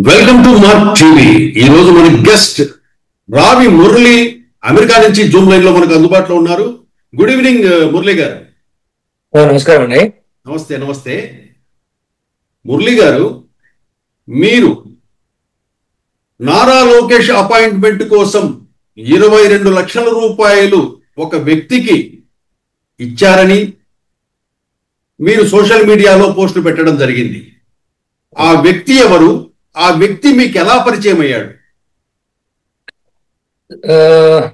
Welcome to mark TV. ఈ రోజు మన గెస్ట్ రావి మురళి అమెరికా నుంచి జూమ్ లైన్ లో మనకు అందుబాటులో ఉన్నారు. గుడ్ ఈవినింగ్ మురళి గారు. నమస్కారం అండి. నమస్తే నమస్తే. మురళి గారు, మీరు నారా లోకేష్ అపాయింట్మెంట్ కోసం 22 లక్షల రూపాయలు ఒక వ్యక్తికి ఇచ్చారని మీరు సోషల్ మీడియాలో పోస్టు పెట్టడం జరిగింది. ఆ వ్యక్తి ఎవరు? ఆ వ్యక్తి మీకు ఎలా పరిచయం అయ్యాడు?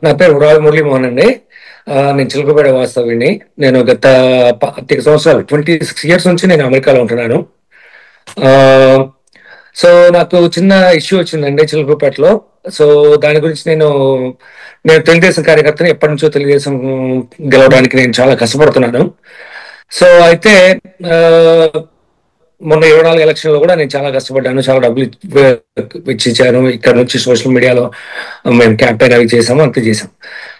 నా పేరు రావి మురళీ మోహన్ అండి. నేను చిలకపేట వాస్తవ్యుని. నేను గత 10 సంవత్సరాలు 26 ఇయర్స్ నుంచి నేను అమెరికాలో ఉంటున్నాను. సో నాకు చిన్న ఇష్యూ వచ్చిందండి చిలకపేటలో. సో దాని గురించి నేను తెలుగుదేశం కార్యకర్తని, ఎప్పటి నుంచో తెలుగుదేశం గెలవడానికి నేను చాలా కష్టపడుతున్నాను. సో అయితే మొన్న 24 ఎలక్షన్ లో కూడా నేను చాలా కష్టపడ్డాను, చాలా డబ్బులు ఇచ్చాను. ఇక్కడ నుంచి సోషల్ మీడియాలో మేము క్యాంపెయిన్ అవి చేసాము, అంతే చేసాం.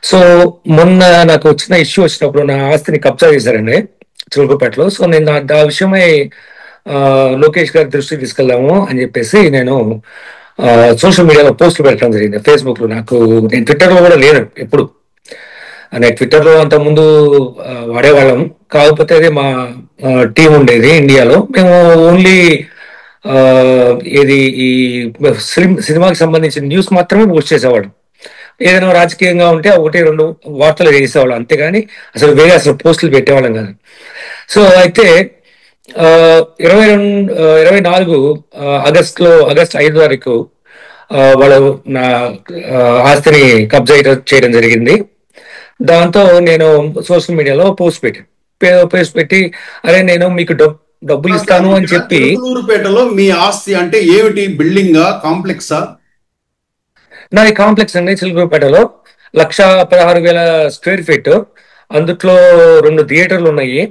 సో మొన్న నాకు వచ్చిన ఇష్యూ వచ్చినప్పుడు నా ఆస్తిని కబ్జా చేశారండి చిలకపేటలో. సో నేను ఆ విషయమై లోకేష్ గారి దృష్టికి తీసుకెళ్దాము అని చెప్పేసి నేను సోషల్ మీడియాలో పోస్టులు పెట్టడం జరిగింది. ఫేస్బుక్ లో నేను ట్విట్టర్ లో కూడా లేను ఎప్పుడు. నేను ట్విట్టర్ లో అంత ముందు వాడేవాళ్ళం, కాకపోతే అది మా టీం ఉండేది ఇండియాలో. మేము ఓన్లీ ఈ సినిమాకి సంబంధించిన న్యూస్ మాత్రమే పోస్ట్ చేసేవాళ్ళం. ఏదైనా రాజకీయంగా ఉంటే 1-2 వార్తలు వేసేవాళ్ళం, అంతేగాని అసలు పోస్టులు పెట్టేవాళ్ళం కాదు. సో అయితే 24 ఆగస్ట్ 5 తారీఖు వాళ్ళు నా ఆస్తిని కబ్జా చేయడం జరిగింది. దాంతో నేను సోషల్ మీడియాలో పోస్ట్ పెట్టి అరే నేను మీకు డబ్బులు ఇస్తాను అని చెప్పి. చిలకలూరుపేటలో మీ ఆస్తి అంటే ఏమిటి? బిల్డింగా, కాంప్లెక్సా? నాది కాంప్లెక్స్ అండి. చిలకలూరుపేటలో 1,16,000 స్క్వేర్ ఫీట్. అందుట్లో 2 థియేటర్లు ఉన్నాయి,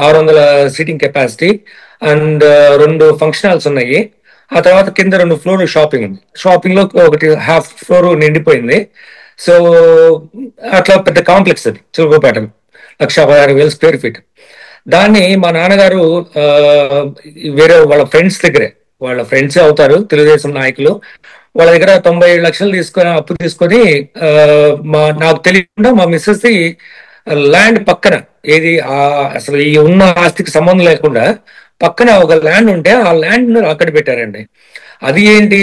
600 seating capacity and 2 function halls ఉన్నాయి. ఆ తర్వాత కింద 2 ఫ్లోర్లు షాపింగ్ ఉంది. షాపింగ్ లో ఒకటి హాఫ్ ఫ్లోర్ నిండిపోయింది. సో అట్లా పెద్ద కాంప్లెక్స్ అది చిలకలూరుపేటలో, 1,16,000 స్క్వేర్ ఫీట్. దాన్ని మా నాన్నగారు వేరే వాళ్ళ ఫ్రెండ్స్ అవుతారు, తెలుగుదేశం నాయకులు. వాళ్ళ దగ్గర 97 లక్షలు అప్పు తీసుకొని నాకు తెలియకుండా మా మిస్సెస్ ల్యాండ్ పక్కన, అసలు ఈ ఉన్న ఆస్తికి సంబంధం లేకుండా పక్కన ఒక ల్యాండ్ ఉంటే ఆ ల్యాండ్ అక్కడ పెట్టారండి. అది ఏంటి,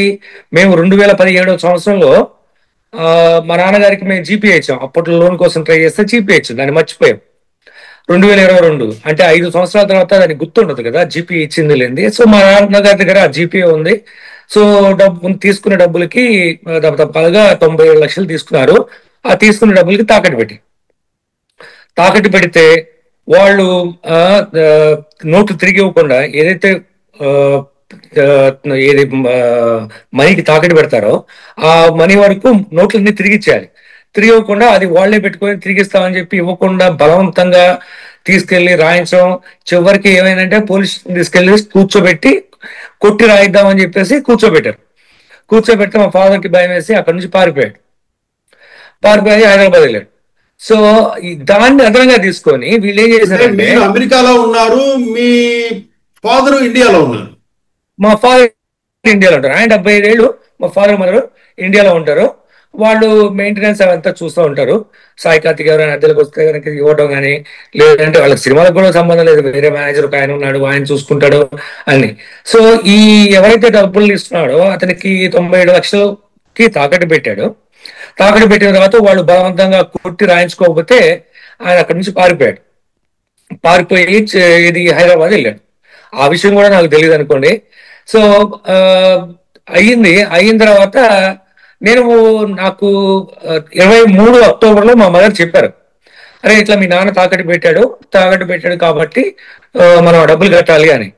మేము 2017 సంవత్సరంలో మా నాన్నగారికి మేము జీపీ ఇచ్చాం. అప్పట్లో లోన్ కోసం ట్రై చేస్తే జీపీ ఇచ్చాం, దాన్ని మర్చిపోయాం. 2022 అంటే 5 సంవత్సరాల తర్వాత దానికి గుర్తుండదు కదా జీపీ ఇచ్చింది లేనిది. సో మా నాన్నగారి దగ్గర ఆ జీపీ ఉంది. సో తీసుకున్న డబ్బులకి దాదాపుగా 97 లక్షలు తీసుకున్నారు. ఆ తీసుకున్న డబ్బులకి తాకట్టు పెడితే వాళ్ళు నోట్లు తిరిగి ఇవ్వకుండా ఏదైతే మనీకి తాకట్టు పెడతారో ఆ మనీ వరకు నోట్లన్నీ తిరిగి ఇచ్చేయాలి. తిరిగి ఇవ్వకుండా అది వాళ్లే పెట్టుకొని తిరిగిస్తామని చెప్పి ఇవ్వకుండా బలవంతంగా తీసుకెళ్లి రాయించడం. చివరికి ఏమైందంటే పోలీస్ తీసుకెళ్లి కూర్చోబెట్టి కొట్టి రాయిద్దామని చెప్పేసి కూర్చోబెడితే మా ఫాదర్ కి భయం వేసి అక్కడి నుంచి పారిపోయి హైదరాబాద్ వెళ్ళాడు. సో దాన్ని అదనంగా తీసుకొని వీళ్ళు ఏం చేశారంటే, అమెరికాలో ఉన్నారు, మీ ఫాదర్ ఇండియాలో ఉన్నారు. మా ఫాదర్ ఇండియాలో ఉంటారు. ఆయన 75 ఏళ్ళు, మా ఫాదర్ మదర్ ఇండియాలో ఉంటారు. వాళ్ళు మెయింటెనెన్స్ అవంతా చూస్తూ ఉంటారు. సాయి కార్తిక్ ఎవరైనా అద్దెలకు వస్తే కనుక ఇవ్వడం కానీ, లేదంటే వాళ్ళకి సినిమాలకు కూడా సంబంధం లేదు, వేరే మేనేజర్ ఒక ఆయన ఉన్నాడు, ఆయన చూసుకుంటాడు అని. సో ఎవరైతే డబ్బులు ఇస్తున్నాడో అతనికి 97 లక్షలకి తాకట్టు పెట్టిన తర్వాత వాళ్ళు బలవంతంగా కొట్టి రాయించుకోకపోతే ఆయన అక్కడి నుంచి పారిపోయి హైదరాబాద్ వెళ్ళాడు. ఆ విషయం కూడా నాకు తెలియదు అనుకోండి. సో అయిన తర్వాత నాకు 23 అక్టోబర్లో మా మదర్ చెప్పారు, అరే ఇట్లా మీ నాన్న తాకట్టు పెట్టాడు కాబట్టి మనం డబ్బులు కట్టాలి అని.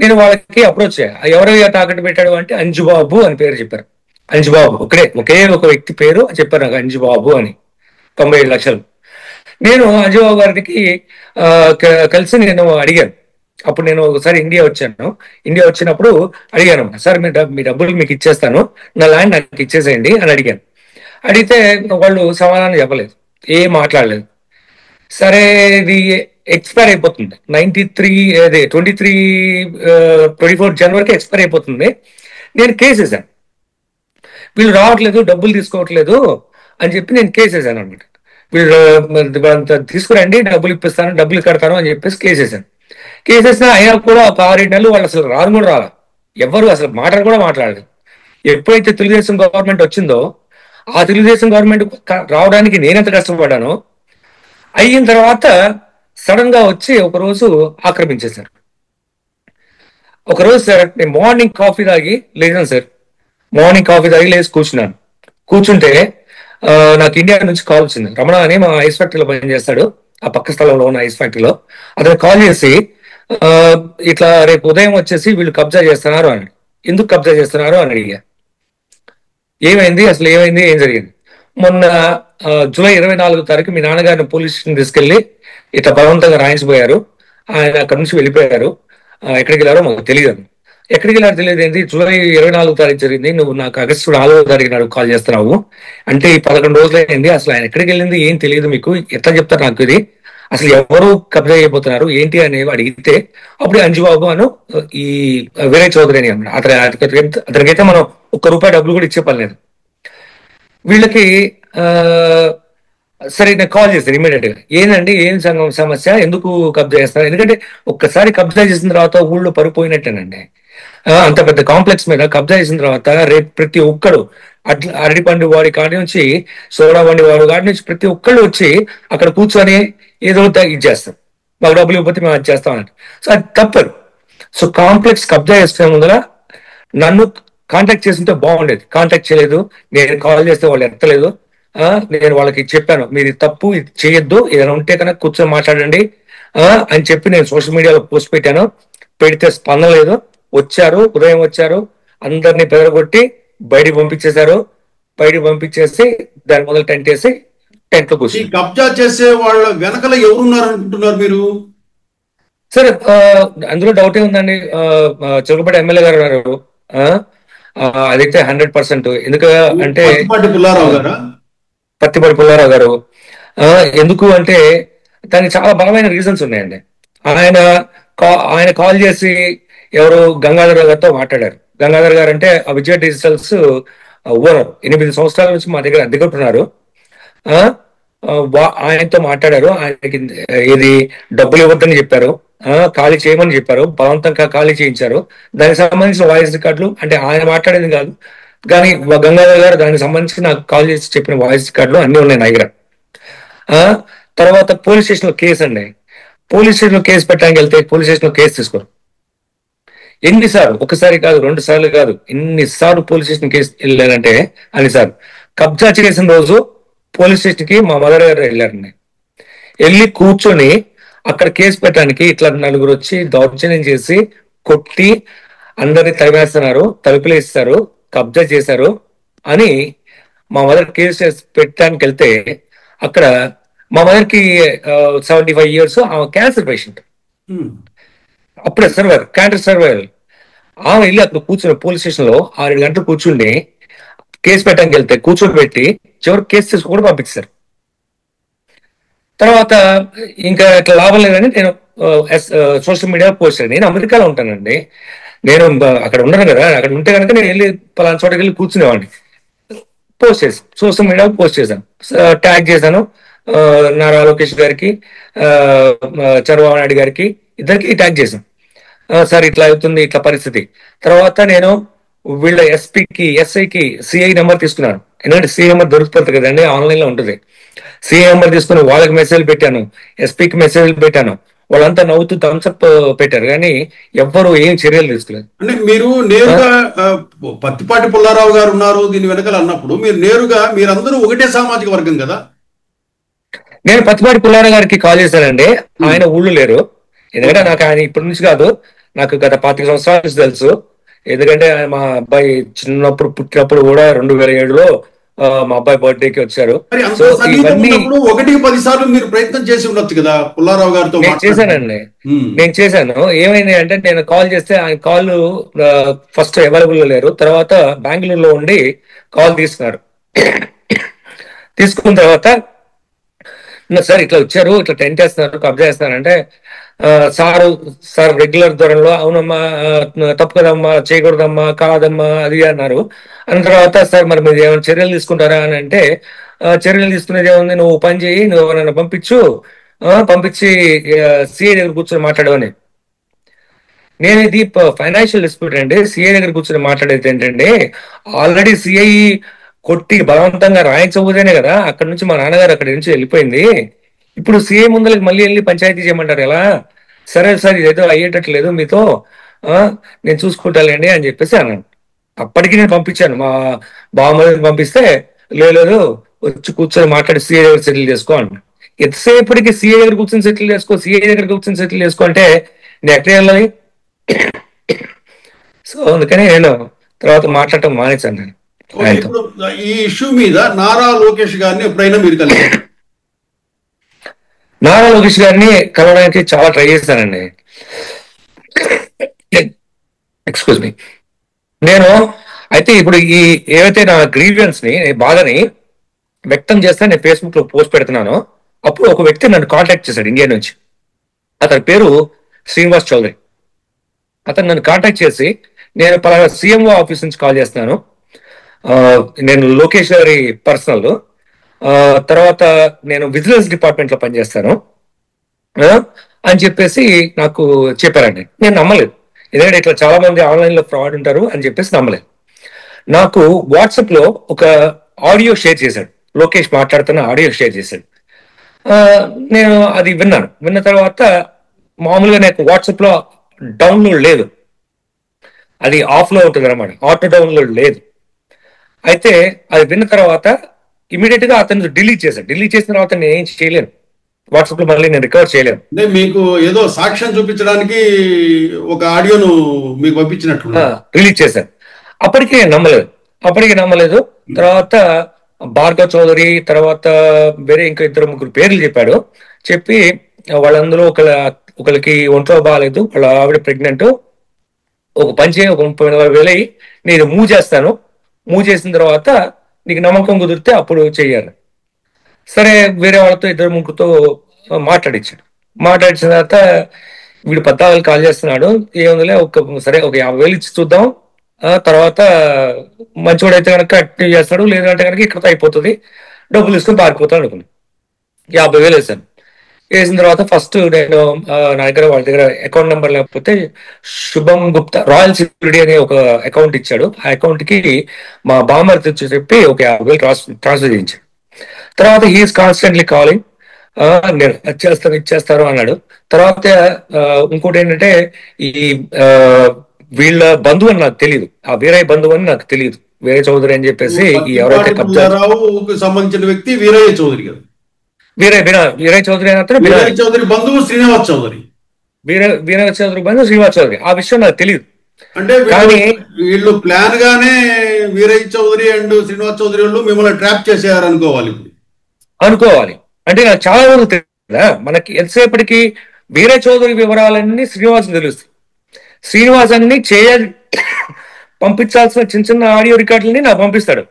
నేను వాళ్ళకి అప్రోచ్ అయ్యా. ఎవరైనా తాకట్టు పెట్టాడు అంటే అంజుబాబు అని పేరు చెప్పారు. అంజుబాబు ఒకే ఒక వ్యక్తి పేరు చెప్పారు నాకు, అంజుబాబు అని. 97 లక్షలు. నేను అంజుబాబు గారికి కలిసి నేను అడిగాను. అప్పుడు నేను ఒకసారి ఇండియా వచ్చినప్పుడు అడిగాను, సార్ మీ డబ్బులు మీకు ఇచ్చేస్తాను, నా ల్యాండ్ నాకు ఇచ్చేసేయండి అని అడిగాను. అడిగితే వాళ్ళు సమాధానం చెప్పలేదు, ఏం మాట్లాడలేదు. సరే ఇది ఎక్స్పైర్ అయిపోతుంది. 93 అదే 24 జనవరికి ఎక్స్పైర్ అయిపోతుంది. నేను కేసు వేసాను, వీళ్ళు రావట్లేదు, డబ్బులు తీసుకోవట్లేదు అని చెప్పి నేను కేసు వేసాను అనమాట. వీళ్ళు తీసుకురండి, డబ్బులు ఇప్పిస్తాను, డబ్బులు కడతాను అని చెప్పేసి కేసు వేసాను. కేసు వేసినా అయినా కూడా ఒక 6-7 నెలలు వాళ్ళు అసలు రాను కూడా రావాలి, ఎవరు అసలు మాటలు కూడా మాట్లాడలేదు. ఎప్పుడైతే తెలుగుదేశం గవర్నమెంట్ వచ్చిందో ఆ తెలుగుదేశం గవర్నమెంట్ రావడానికి నేనెంత కష్టపడ్డానో, అయిన తర్వాత సడన్ గా వచ్చి ఒకరోజు ఆక్రమించేశారు. ఒకరోజు సార్ నేను మార్నింగ్ కాఫీ తాగి లేచాను సార్, మార్నింగ్ కాఫీ తాగి లేచి కూర్చున్నాను. కూర్చుంటే నాకు ఇండియా నుంచి కాల్ వచ్చింది. రమణ అని మా ఐస్ ఫ్యాక్టరీలో పనిచేస్తాడు, ఆ పక్క స్థలంలో ఉన్న ఐస్ ఫ్యాక్టరీలో. అతను కాల్ చేసి ఇట్లా రేపు ఉదయం వచ్చేసి వీళ్ళు కబ్జా చేస్తున్నారు అని. ఎందుకు కబ్జా చేస్తున్నారు అని అడిగా. ఏమైంది అసలు, ఏమైంది, ఏం జరిగింది? మొన్న జూలై 24 తారీఖు మీ నాన్నగారిని పోలీస్ స్టేషన్ తీసుకెళ్లి ఇట్లా బలవంతంగా రాయించిపోయారు, ఆయన అక్కడ నుంచి వెళ్ళిపోయారు, ఎక్కడికి వెళ్ళారో మాకు తెలియదు. ఎక్కడికి వెళ్ళారో తెలియదు ఏంటి, జూలై 24 తారీఖు జరిగింది, నువ్వు నాకు ఆగస్టు 4వ తారీఖు నాడు కాల్ చేస్తున్నావు అంటే ఈ 11 రోజులు అయింది, అసలు ఆయన ఎక్కడికి వెళ్ళింది ఏం తెలియదు మీకు, ఎట్లా చెప్తారు నాకు ఇది, అసలు ఎవరు కబ్జా అయిపోతున్నారు ఏంటి అని అడిగితే అప్పుడు అంజుబాబు అను ఈ వీరయ్య చౌదరి అని అన్నాడు. అతనికైతే మనం ₹1 డబ్బులు కూడా ఇచ్చే పని లేదు. వీళ్ళకి సరే నేను కాల్ చేశాను ఇమీడియట్ గా, ఏంటండి ఏం సమస్య, ఎందుకు కబ్జా చేస్తున్నారు? ఎందుకంటే ఒక్కసారి కబ్జా చేసిన తర్వాత ఊళ్ళో పడిపోయినట్టేనండి. అంత పెద్ద కాంప్లెక్స్ మీద కబ్జా చేసిన తర్వాత రేపు ప్రతి ఒక్కడు అరటిపండు వాడి కాడి నుంచి సోడా బండి వాడి కాడి నుంచి ప్రతి ఒక్కళ్ళు వచ్చి అక్కడ కూర్చొని ఏదో ఇచ్చేస్తాం, మాకు డబ్బులు ఇవ్వకపోతే మేము అది చేస్తామన్నట్టు. సో అది తప్పదు. సో కాంప్లెక్స్ కబ్జా చేసే ముందర నన్ను కాంటాక్ట్ చేస్తుంటే బాగుండేది, కాంటాక్ట్ చేయలేదు, నేను కాల్ చేస్తే వాళ్ళు ఎత్తలేదు. నేను వాళ్ళకి చెప్పాను, మీరు తప్పు ఇది చేయొద్దు, ఏదైనా ఉంటే కనుక కూర్చొని మాట్లాడండి అని చెప్పి నేను సోషల్ మీడియాలో పోస్ట్ పెట్టాను. పెడితే స్పందన లేదు. వచ్చారు, ఉదయం వచ్చారు, అందరినీ బెదరగొట్టి బయటికి పంపించేశారు. బయటికి పంపించేసి దాని మొదలు టెంట్ వేసి టెంట్ లో కూర్చొని కబ్జా చేసే వాళ్ళ వెనకల ఎవరున్నారు అనుకుంటున్నారు మీరు? సరే అందులో డౌటే ఉందండి. చిలకపేట ఎమ్మెల్యే గారు ఉన్నారు, అదైతే 100%. ఎందుకు అంటే పత్తిపాటి పుల్లారావు గారు. ఎందుకు అంటే దానికి చాలా బలమైన రీజన్స్ ఉన్నాయండి. ఆయన కాల్ చేసి ఎవరు గంగాధర్ గారితో మాట్లాడారు. గంగాధర్ గారు అంటే ఆ విజయ డిజిటల్స్ ఓనర్, 8 సంవత్సరాల నుంచి మా దగ్గర అద్దెకుంటున్నారు. ఆయనతో మాట్లాడారు. ఆయనకి ఇది డబ్బులు ఇవ్వద్దని చెప్పారు, ఖాళీ చేయమని చెప్పారు, బలవంతంగా ఖాళీ చేయించారు. దానికి సంబంధించిన వాయిస్ రికార్డులు, అంటే ఆయన మాట్లాడేది కాదు కానీ గంగాధర్ గారు దానికి సంబంధించి నాకు కాల్ చేసి చెప్పిన వాయిస్ రికార్డులు అన్ని ఉన్నాయి నా దగ్గర. తర్వాత పోలీస్ స్టేషన్ లో కేసు అండి. పోలీస్ స్టేషన్ లో కేసు పెట్టడానికి వెళ్తే పోలీస్ స్టేషన్ లో కేసు తీసుకోరు. ఎన్నిసార్లు, ఒకసారి కాదు 2 సార్లు కాదు, ఎన్నిసార్లు పోలీస్ స్టేషన్ కేసు వెళ్ళారంటే అన్నిసార్లు. కబ్జా చేసిన రోజు పోలీస్ స్టేషన్ కి మా మదర్ గారు వెళ్ళారండి. వెళ్ళి కూర్చొని అక్కడ కేసు పెట్టడానికి ఇట్లా 4 వచ్చి దౌర్జన్యం చేసి కొట్టి అందరినీ తరిమేస్తున్నారు, తలుపులు వేస్తారు, కబ్జా చేశారు అని మా మదర్ కేసు పెట్టడానికి వెళ్తే అక్కడ మా మదర్ కి 75 years, ఆమె క్యాన్సర్ పేషెంట్, అప్పుడే క్యాన్సర్ సర్వైవల్. ఆమె వెళ్ళి అక్కడ కూర్చుని పోలీస్ స్టేషన్ లో 6-7 గంటలు కూర్చుండి కేసు పెట్టడానికి వెళ్తే కూర్చోబెట్టి చివరికి కేసు తీసుకుని పంపించారు. తర్వాత ఇంకా ఇట్లా లాభం లేదని నేను సోషల్ మీడియా పోస్ట్ చేశాను. నేను అమెరికాలో ఉంటానండి, నేను అక్కడ ఉండను కదా, అక్కడ ఉంటే కనుక నేను వెళ్ళి పలానా చోటకి వెళ్ళి కూర్చునేవాడిని. పోస్ట్ చేశాను, సోషల్ మీడియాలో పోస్ట్ చేశాను, ట్యాగ్ చేశాను నారా లోకేష్ గారికి, చంద్రబాబు నాయుడు గారికి, ఇద్దరికి ట్యాగ్ చేశాను. సార్ ఇట్లా అవుతుంది, ఇట్లా పరిస్థితి. తర్వాత నేను వీళ్ళ ఎస్ఐకి సిఐ నెంబర్ తీసుకున్నాను, ఎందుకంటే సిఐ నెంబర్ దొరుకుతుంది కదండి, ఆన్లైన్ లో ఉంటుంది. సిఐ నెంబర్ తీసుకుని వాళ్ళకి మెసేజ్ పెట్టాను, ఎస్పీకి మెసేజ్ పెట్టాను. వాళ్ళంతా నవ్వుతూ థమ్స్అప్ పెట్టారు కానీ ఎవ్వరు ఏం చర్యలు తీసుకోలేదు. అంటే మీరు నేరుగా పత్తిపాటి పుల్లారావు గారు ఉన్నారు దీని వెనకాల అన్నప్పుడు మీరు నేరుగా మీరందరూ ఒకటే సామాజిక వర్గం కదా? నేను పత్తిపాటి పుల్లారావు గారికి కాల్ చేశానండి, ఆయన ఊళ్ళు లేరు. ఎందుకంటే నాకు ఆయన ఇప్పటి నుంచి కాదు, నాకు గత 25 సంవత్సరాల నుంచి తెలుసు. ఎందుకంటే మా అబ్బాయి చిన్నప్పుడు పుట్టినప్పుడు కూడా 2007లో మా అబ్బాయి బర్త్డేకి వచ్చారు. ఇవన్నీ 1-10 సార్లు మీరు ప్రయత్నం చేసి ఉండొచ్చు కదా పుల్లారావు గారితో? చేశానండి, నేను చేశాను. ఏమైంది అంటే నేను కాల్ చేస్తే ఆయన కాల్ ఫస్ట్ అవైలబుల్ లేరు, తర్వాత బెంగళూరులో ఉండి కాల్ తీసుకున్నారు. తీసుకున్న తర్వాత సార్ ఇట్లా వచ్చారు, ఇట్లా టెంట్ వేస్తున్నారు, కబ్జా చేస్తున్నారంటే సారు సార్ రెగ్యులర్ ధోరణిలో అవునమ్మా, తప్పు కదమ్మా, చేయకూడదమ్మా, కాదమ్మా అది అన్నారు. అన్న తర్వాత సార్ మరి మీరు ఏమైనా చర్యలు తీసుకుంటారా అని అంటే, చర్యలు తీసుకునేది ఏముంది, నువ్వు పని చేయి, నువ్వు ఎవరైనా పంపించు, పంపించి సిఐ దగ్గర కూర్చొని మాట్లాడమని. నేను ఇది ఫైనాన్షియల్ డిస్ప్యూట్ అండి, సిఐ దగ్గర కూర్చొని మాట్లాడేది ఏంటంటే, ఆల్రెడీ సిఐ కొట్టి బలవంతంగా రాయించబోతేనే కదా అక్కడ నుంచి మా నాన్నగారు అక్కడి నుంచి వెళ్ళిపోయింది. ఇప్పుడు సిఐ ముందరికి మళ్ళీ వెళ్ళి పంచాయతీ చేయమంటారు ఎలా? సరే సార్ ఇదేదో అయ్యేటట్లేదు మీతో, ఆ, నేను చూసుకుంటాలేండి అని చెప్పేసి అన్నాను. అప్పటికి నేను పంపించాను మా బామ్మని పంపిస్తే, లేదు వచ్చి కూర్చొని మాట్లాడి సిఐ దగ్గర సెటిల్ చేసుకో అన్న. ఎంతసేపటికి సిఐ దగ్గర కూర్చొని సెటిల్ చేసుకో, సిఐ దగ్గర కూర్చొని సెటిల్ చేసుకో అంటే నేను ఎక్కడ వెళ్ళాలి? సో అందుకని నేను తర్వాత మాట్లాడటం మానేశాను నేను ఓకే, ఆయనతో. ఇప్పుడు ఈ ఇష్యూ మీద నారా లోకేష్ గారిని ఎప్పుడైనా మీరు కలిగారు? నారా లోకేష్ గారిని కలవడానికి చాలా ట్రై చేశానండి. Excuse me. నేను అయితే ఇప్పుడు ఈ ఏవైతే నా గ్రీవియన్స్ ని, బాధని వ్యక్తం చేస్తే నేను ఫేస్బుక్ లో పోస్ట్ పెడుతున్నాను. అప్పుడు ఒక వ్యక్తి నన్ను కాంటాక్ట్ చేశాడు ఇండియా నుంచి. అతని పేరు శ్రీనివాస్ చౌదరి. అతను నన్ను కాంటాక్ట్ చేసి, నేను పలానా సిఎంఓ ఆఫీస్ నుంచి కాల్ చేస్తున్నాను, నేను లోకేష్ గారి పర్సనల్, తర్వాత నేను విజిలెన్స్ డిపార్ట్మెంట్ లో పనిచేస్తాను అని చెప్పేసి నాకు చెప్పారండి. నేను నమ్మలేదు, ఎందుకంటే ఇట్లా చాలా మంది ఆన్లైన్ లో ఫ్రాడ్ ఉంటారు అని చెప్పేసి నమ్మలేదు. నాకు వాట్సాప్ లో ఒక ఆడియో షేర్ చేశాడు, లోకేష్ మాట్లాడుతున్న ఆడియో షేర్ చేశాడు. నేను అది విన్నాను. విన్న తర్వాత మామూలుగా నాకు వాట్సాప్ లో డౌన్లోడ్ లేదు, అది ఆఫ్ లో ఉంటుంది అనమాట, ఆటో డౌన్లోడ్ లేదు. అయితే అది విన్న తర్వాత ఇమీడియట్ గా అతను డిలీట్ చేశాడు. డిలీట్ చేసిన తర్వాత నేను ఏం చేయలేను, వాట్సాప్ లో మళ్ళీ నేను రికవర్ చేయలేను. అంటే మీకు ఏదో సాక్ష్యం చూపించడానికి ఒక ఆడియోను మీకు పంపించినట్లు రిలీజ్ చేశాను. అప్పటికి నమ్మలేదు. తర్వాత భార్గవ్ చౌదరి, తర్వాత వేరే ఇంకా ఇద్దరు ముగ్గురు పేర్లు చెప్పాడు. చెప్పి వాళ్ళందరూ ఒకరికి ఒంట్లో బాగాలేదు, వాళ్ళ ఆవిడ ప్రెగ్నెంట్, ఒక పని చేయి, ఒక 30,000 నేను మూవ్ చేస్తాను, మూవ్ చేసిన తర్వాత నీకు నమ్మకం కుదిరితే అప్పుడు చెయ్యాలి. సరే వేరే వాళ్ళతో ఇద్దరు ముగ్గురుతో మాట్లాడించిన తర్వాత వీడు 14 కాల్ చేస్తున్నాడు, ఏముందిలే సరే ఒక 50,000 ఇచ్చి చూద్దాం, తర్వాత మంచివాడైతే కనుక యాక్టివ్ చేస్తాడు, లేదంటే కనుక ఇక్కడతో అయిపోతుంది, డబ్బులు తీసుకుని పారిపోతాడు అనుకున్నాను. 50,000 వేసాను. వేసిన తర్వాత ఫస్ట్ నేను నా దగ్గర వాళ్ళ దగ్గర అకౌంట్ నెంబర్ లేకపోతే శుభం గుప్తా రాయల్ సెక్యూరిటీ అనే ఒక అకౌంట్ ఇచ్చాడు. ఆ అకౌంట్ కి మా బామ్మర్ది చెప్పి ఒక 50,000 ట్రాన్స్ఫర్ చేయించాడు. తర్వాత హీఈస్ కాన్స్టెంట్లీ కాలింగ్, నేను ఇచ్చేస్తారు అన్నాడు. తర్వాత ఇంకోటి ఏంటంటే, ఈ వీళ్ళ బంధువు అని నాకు తెలియదు, ఆ వీరయ్య బంధువు అని నాకు తెలియదు, వీరయ్య చౌదరి అని చెప్పేసి ఎవరైతే సంబంధించిన వ్యక్తి వీరయ్య చౌదరి గారు. వీరయ్య చౌదరి వీరయ్య చౌదరి బంధువు శ్రీనివాస్ చౌదరి. వీరయ్య చౌదరి బంధువు శ్రీనివాస్ చౌదరి. ఆ విషయం నాకు తెలియదు. అంటే వీళ్ళు ప్లాన్ గానే వీరయ్య చౌదరి అండ్ శ్రీనివాస్ చౌదరి వాళ్ళు మిమ్మల్ని ట్రాప్ చేసేయారు అనుకోవాలి. అంటే నాకు చాలా వరకు తెలియదు. మనకి ఎంతసేపటికి వీరయ్య చౌదరి వివరాలన్నీ శ్రీనివాస్ తెలుస్తాయి. శ్రీనివాస్ అన్ని పంపించాల్సిన చిన్న చిన్న ఆడియో రికార్డులని నాకు పంపిస్తాడు.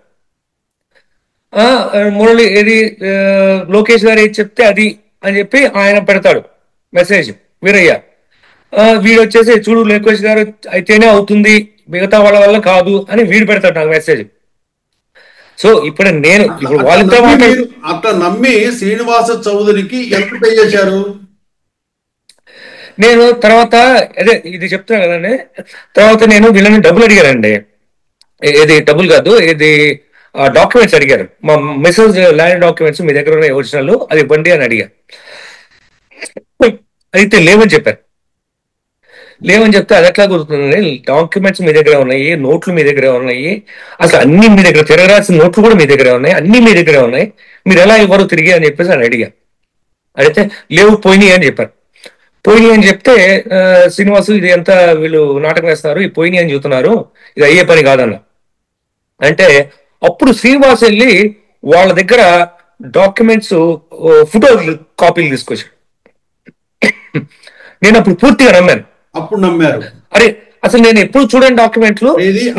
మురళి ఏది లోకేష్ గారు ఏది చెప్తే అది అని చెప్పి ఆయన పెడతాడు మెసేజ్ వీరయ్య. వీడు వచ్చేసి చూడు లోకేష్ గారు అయితేనే అవుతుంది, మిగతా వాళ్ళ వల్ల కాదు అని వీడు పెడతాడు నాకు మెసేజ్. సో ఇప్పుడు వాళ్ళతో అట్లా నమ్మి శ్రీనివాస చౌదరికి ఎంత పే చేశారు? నేను తర్వాత అదే ఇది చెప్తున్నా కదండి, తర్వాత నేను వీళ్ళని డబ్బులు అడిగానండి. ఏది డబ్బులు కాదు, ఇది డాక్యుమెంట్స్ అడిగారు. మా మిస్సెస్ ల్యాండ్ డాక్యుమెంట్స్ మీ దగ్గర ఉన్నాయి ఒరిజినల్, అది ఇవ్వండి అని అడిగారు. అయితే లేవని చెప్తే అది ఎట్లా కుదురుతుంది? డాక్యుమెంట్స్ మీ దగ్గర ఉన్నాయి, నోట్లు మీ దగ్గర ఉన్నాయి, అసలు అన్ని మీ దగ్గర, తిరగరాసిన నోట్లు కూడా మీ దగ్గర ఉన్నాయి, అన్ని మీ దగ్గర ఉన్నాయి, మీరు ఎలా ఇవ్వరు తిరిగి అని చెప్పేసి అని అడిగా. అడిగితే లేవు పోయినాయి అని చెప్పారు. పోయినాయి అని చెప్తే శ్రీనివాసు ఇది ఎంత వీళ్ళు నాటకం వేస్తున్నారు, ఈ పోయినాయి అని చెబుతున్నారు, ఇది అయ్యే పని కాదన్న. అంటే అప్పుడు శ్రీనివాస్ వెళ్ళి వాళ్ళ దగ్గర డాక్యుమెంట్స్ ఫోటో కాపీలు తీసుకొచ్చాడు. నేను అప్పుడు పూర్తిగా నమ్మాను. అరే అసలు నేను ఎప్పుడు చూడండి డాక్యుమెంట్లు,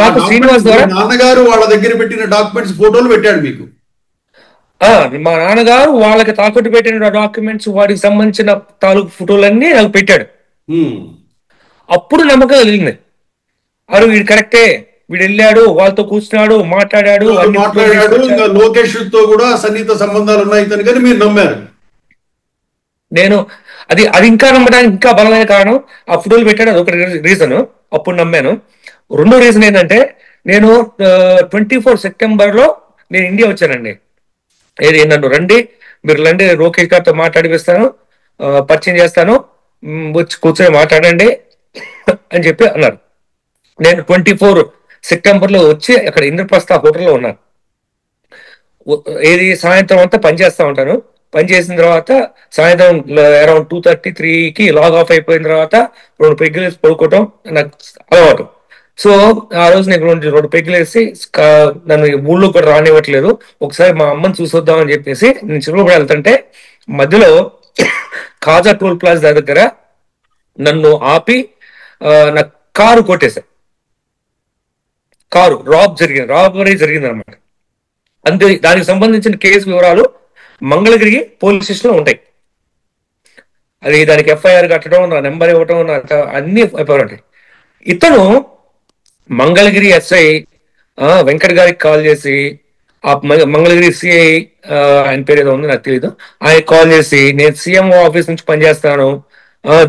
నాకు శ్రీనివాస్ ద్వారా నాన్నగారు వాళ్ళ దగ్గర పెట్టిన డాక్యుమెంట్స్ ఫోటోలు పెట్టాడు మీకు. ఆ, మా నాన్నగారు వాళ్ళకి తాకట్టు పెట్టిన డాక్యుమెంట్స్ వాటికి సంబంధించిన తాలూకు ఫోటోలన్నీ నాకు పెట్టాడు. ఉమ్. అప్పుడు నమ్మకం కలిగింది. అరు వీడు కరెక్టే, వీడు వెళ్ళాడు, వాళ్ళతో కూర్చున్నాడు, మాట్లాడాడు, వాళ్ళు అన్ని ఫోటోలు మాట్లాడాడు, ఇంకా తీసుకొచ్చాడు. లోకేష్ తో కూడా సన్నిహిత సంబంధాలు ఉన్నాయి ఇతను, కానీ మీరు నమ్మారు. నేను అది అది ఇంకా నమ్మడానికి ఇంకా బలమైన కారణం ఆ ఫోటోలు పెట్టాడు, అదొక రీజన్. అప్పుడు నమ్మాను. రెండో రీజన్ ఏంటంటే నేను 24 సెప్టెంబర్ నేను ఇండియా వచ్చానండి. ఏది నన్ను రండి, మీరు రండి, లోకేష్ గారితో మాట్లాడిపిస్తాను, పరిచయం చేస్తాను, వచ్చి కూర్చొని మాట్లాడండి అని చెప్పి అన్నారు. నేను 24 సెప్టెంబర్ వచ్చి అక్కడ ఇంద్రప్రస్థ హోటల్లో ఉన్నాను. ఏది సాయంత్రం అంతా పని చేస్తా ఉంటాను. పని చేసిన తర్వాత సాయంత్రం అరౌండ్ 2:30-3కి లాగ్ ఆఫ్ అయిపోయిన తర్వాత 2 పెగ్గులు వేసి పడుకోవటం నాకు అలవాటు. సో ఆ రోజు నేను రెండు పెగ్గులు వేసి నన్ను ఊళ్ళో కూడా రానివ్వట్లేదు. ఒకసారి మా అమ్మని చూసొద్దామని చెప్పేసి నేను చిరుపడి వెళ్తుంటే మధ్యలో కాజా టోల్ ప్లాజా దగ్గర నన్ను ఆపి నా కారు కొట్టేశారు. కారు రాబరీ జరిగింది అనమాట. అంతే, దానికి సంబంధించిన కేసు వివరాలు మంగళగిరి పోలీస్ స్టేషన్ లో ఉంటాయి. అది దానికి ఎఫ్ఐఆర్ కట్టడం, నా నెంబర్ ఇవ్వటం, అన్ని ఎఫ్ఐఆర్ ఉంటాయి. ఇతను మంగళగిరి ఎస్ఐ వెంకట్ గారికి కాల్ చేసి, ఆ మంగళగిరి సిఐ ఆయన పేరు ఏదో ఉంది నాకు తెలియదు, ఆయన కాల్ చేసి నేను సీఎంఓ ఆఫీస్ నుంచి పనిచేస్తాను,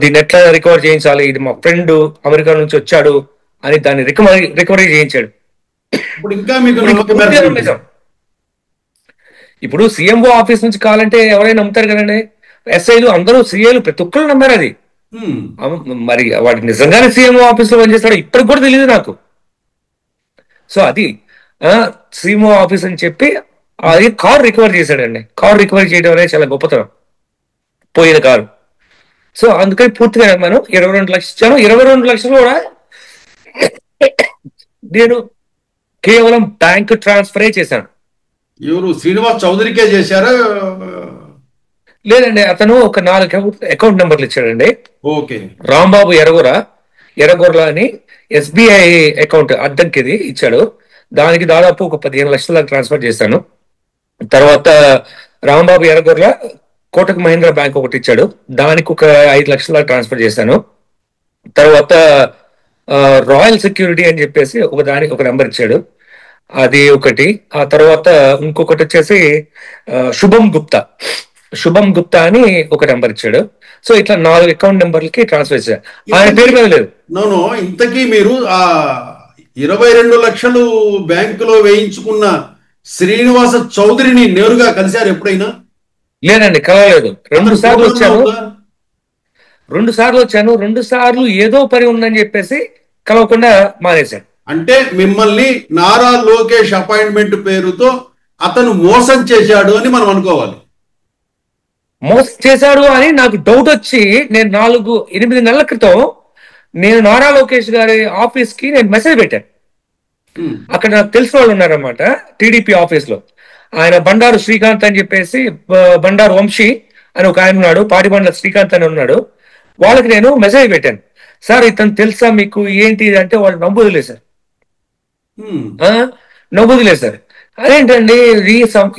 దీన్ని ఎట్లా రికవర్ చేయించాలి, ఇది మా ఫ్రెండ్ అమెరికా నుంచి వచ్చాడు అని దాన్ని రికవరీ చేయించాడు. ఇప్పుడు ఇంకా మీకు నమ్మకం నిజం. ఇప్పుడు సీఎంఓ ఆఫీస్ నుంచి కావాలంటే ఎవరైనా నమ్ముతారు కదండి. ఎస్ఐలు అందరూ, సిఐలు ప్రతి ఒక్కరు నమ్మారు అది. మరి వాడు నిజంగానే సీఎంఓ ఆఫీస్ లో పనిచేస్తాడు ఇప్పటికి కూడా తెలియదు నాకు. సో అది సీఎంఓ ఆఫీస్ అని చెప్పి అది కార్ రికవర్ చేశాడండి. కార్ రికవరీ చేయడం అనేది చాలా గొప్పతనం, పోయిన కారు. సో అందుకని పూర్తిగా మనం 22 లక్షలు ఇచ్చాను. 22 లక్షలు కూడా నేను కేవలం బ్యాంక్ ట్రాన్స్ఫరే చేశాను. ఎవరు, శ్రీనివాస్ చౌదరికే చేశారా? లేదండి, అతను ఒక 4 అకౌంట్ నెంబర్లు ఇచ్చాడండి. ఓకే. రాంబాబు ఎర్రగొర్ల అని ఎస్బీఐ అకౌంట్ అడ్డంకిది ఇచ్చాడు. దానికి దాదాపు ఒక 15 లక్షల దాకా ట్రాన్స్ఫర్ చేశాను. తర్వాత రాంబాబు ఎర్రగొర్ల కోటక్ మహీంద్రా బ్యాంక్ ఒకటి ఇచ్చాడు, దానికి ఒక 5 లక్షల దాకా ట్రాన్స్ఫర్ చేశాను. తర్వాత రాయల్ సెక్యూరిటీ అని చెప్పేసి దానికి ఒక నెంబర్ ఇచ్చాడు, అది ఒకటి. ఆ తర్వాత ఇంకొకటి వచ్చేసి శుభం గుప్తా అని ఒక నెంబర్ ఇచ్చాడు. సో ఇట్లా 4 అకౌంట్ నెంబర్లకి ట్రాన్స్ఫర్ చేశాడు. ఆయన పేరు మీద లేదు. నో ఇంతకీ మీరు ఆ 22 లక్షలు బ్యాంకులో వేయించుకున్న శ్రీనివాస చౌదరిని నేరుగా కలిశారు ఎప్పుడైనా? లేదండి, కలవలేదు. 2 సార్లు వచ్చాను. 2 సార్లు ఏదో పని ఉందని చెప్పేసి కలవకుండా మానేశాడు. అంటే మిమ్మల్ని నారా లోకేష్ అపాయింట్మెంట్ పేరుతో అతను మోసం చేశాడు అని మనం అనుకోవాలి. మోసం చేశాడు అని నాకు డౌట్ వచ్చి నేను 8 నెలల క్రితం నేను నారా లోకేష్ గారి ఆఫీస్ కి నేను మెసేజ్ పెట్టాను. అక్కడ నాకు తెలిసిన వాళ్ళు ఉన్నారన్నమాట టీడీపీ ఆఫీస్ లో. ఆయన బండారు శ్రీకాంత్ అని చెప్పేసి, బండారు వంశీ అని ఒక ఆయన ఉన్నాడు, పాటిబండ్ల శ్రీకాంత్ అని ఉన్నాడు. వాళ్ళకి నేను మెసేజ్ పెట్టాను, సార్ ఇతను తెలుసా మీకు, ఏంటి అంటే వాళ్ళు నవ్వుదిలేశారు. అదేంటండి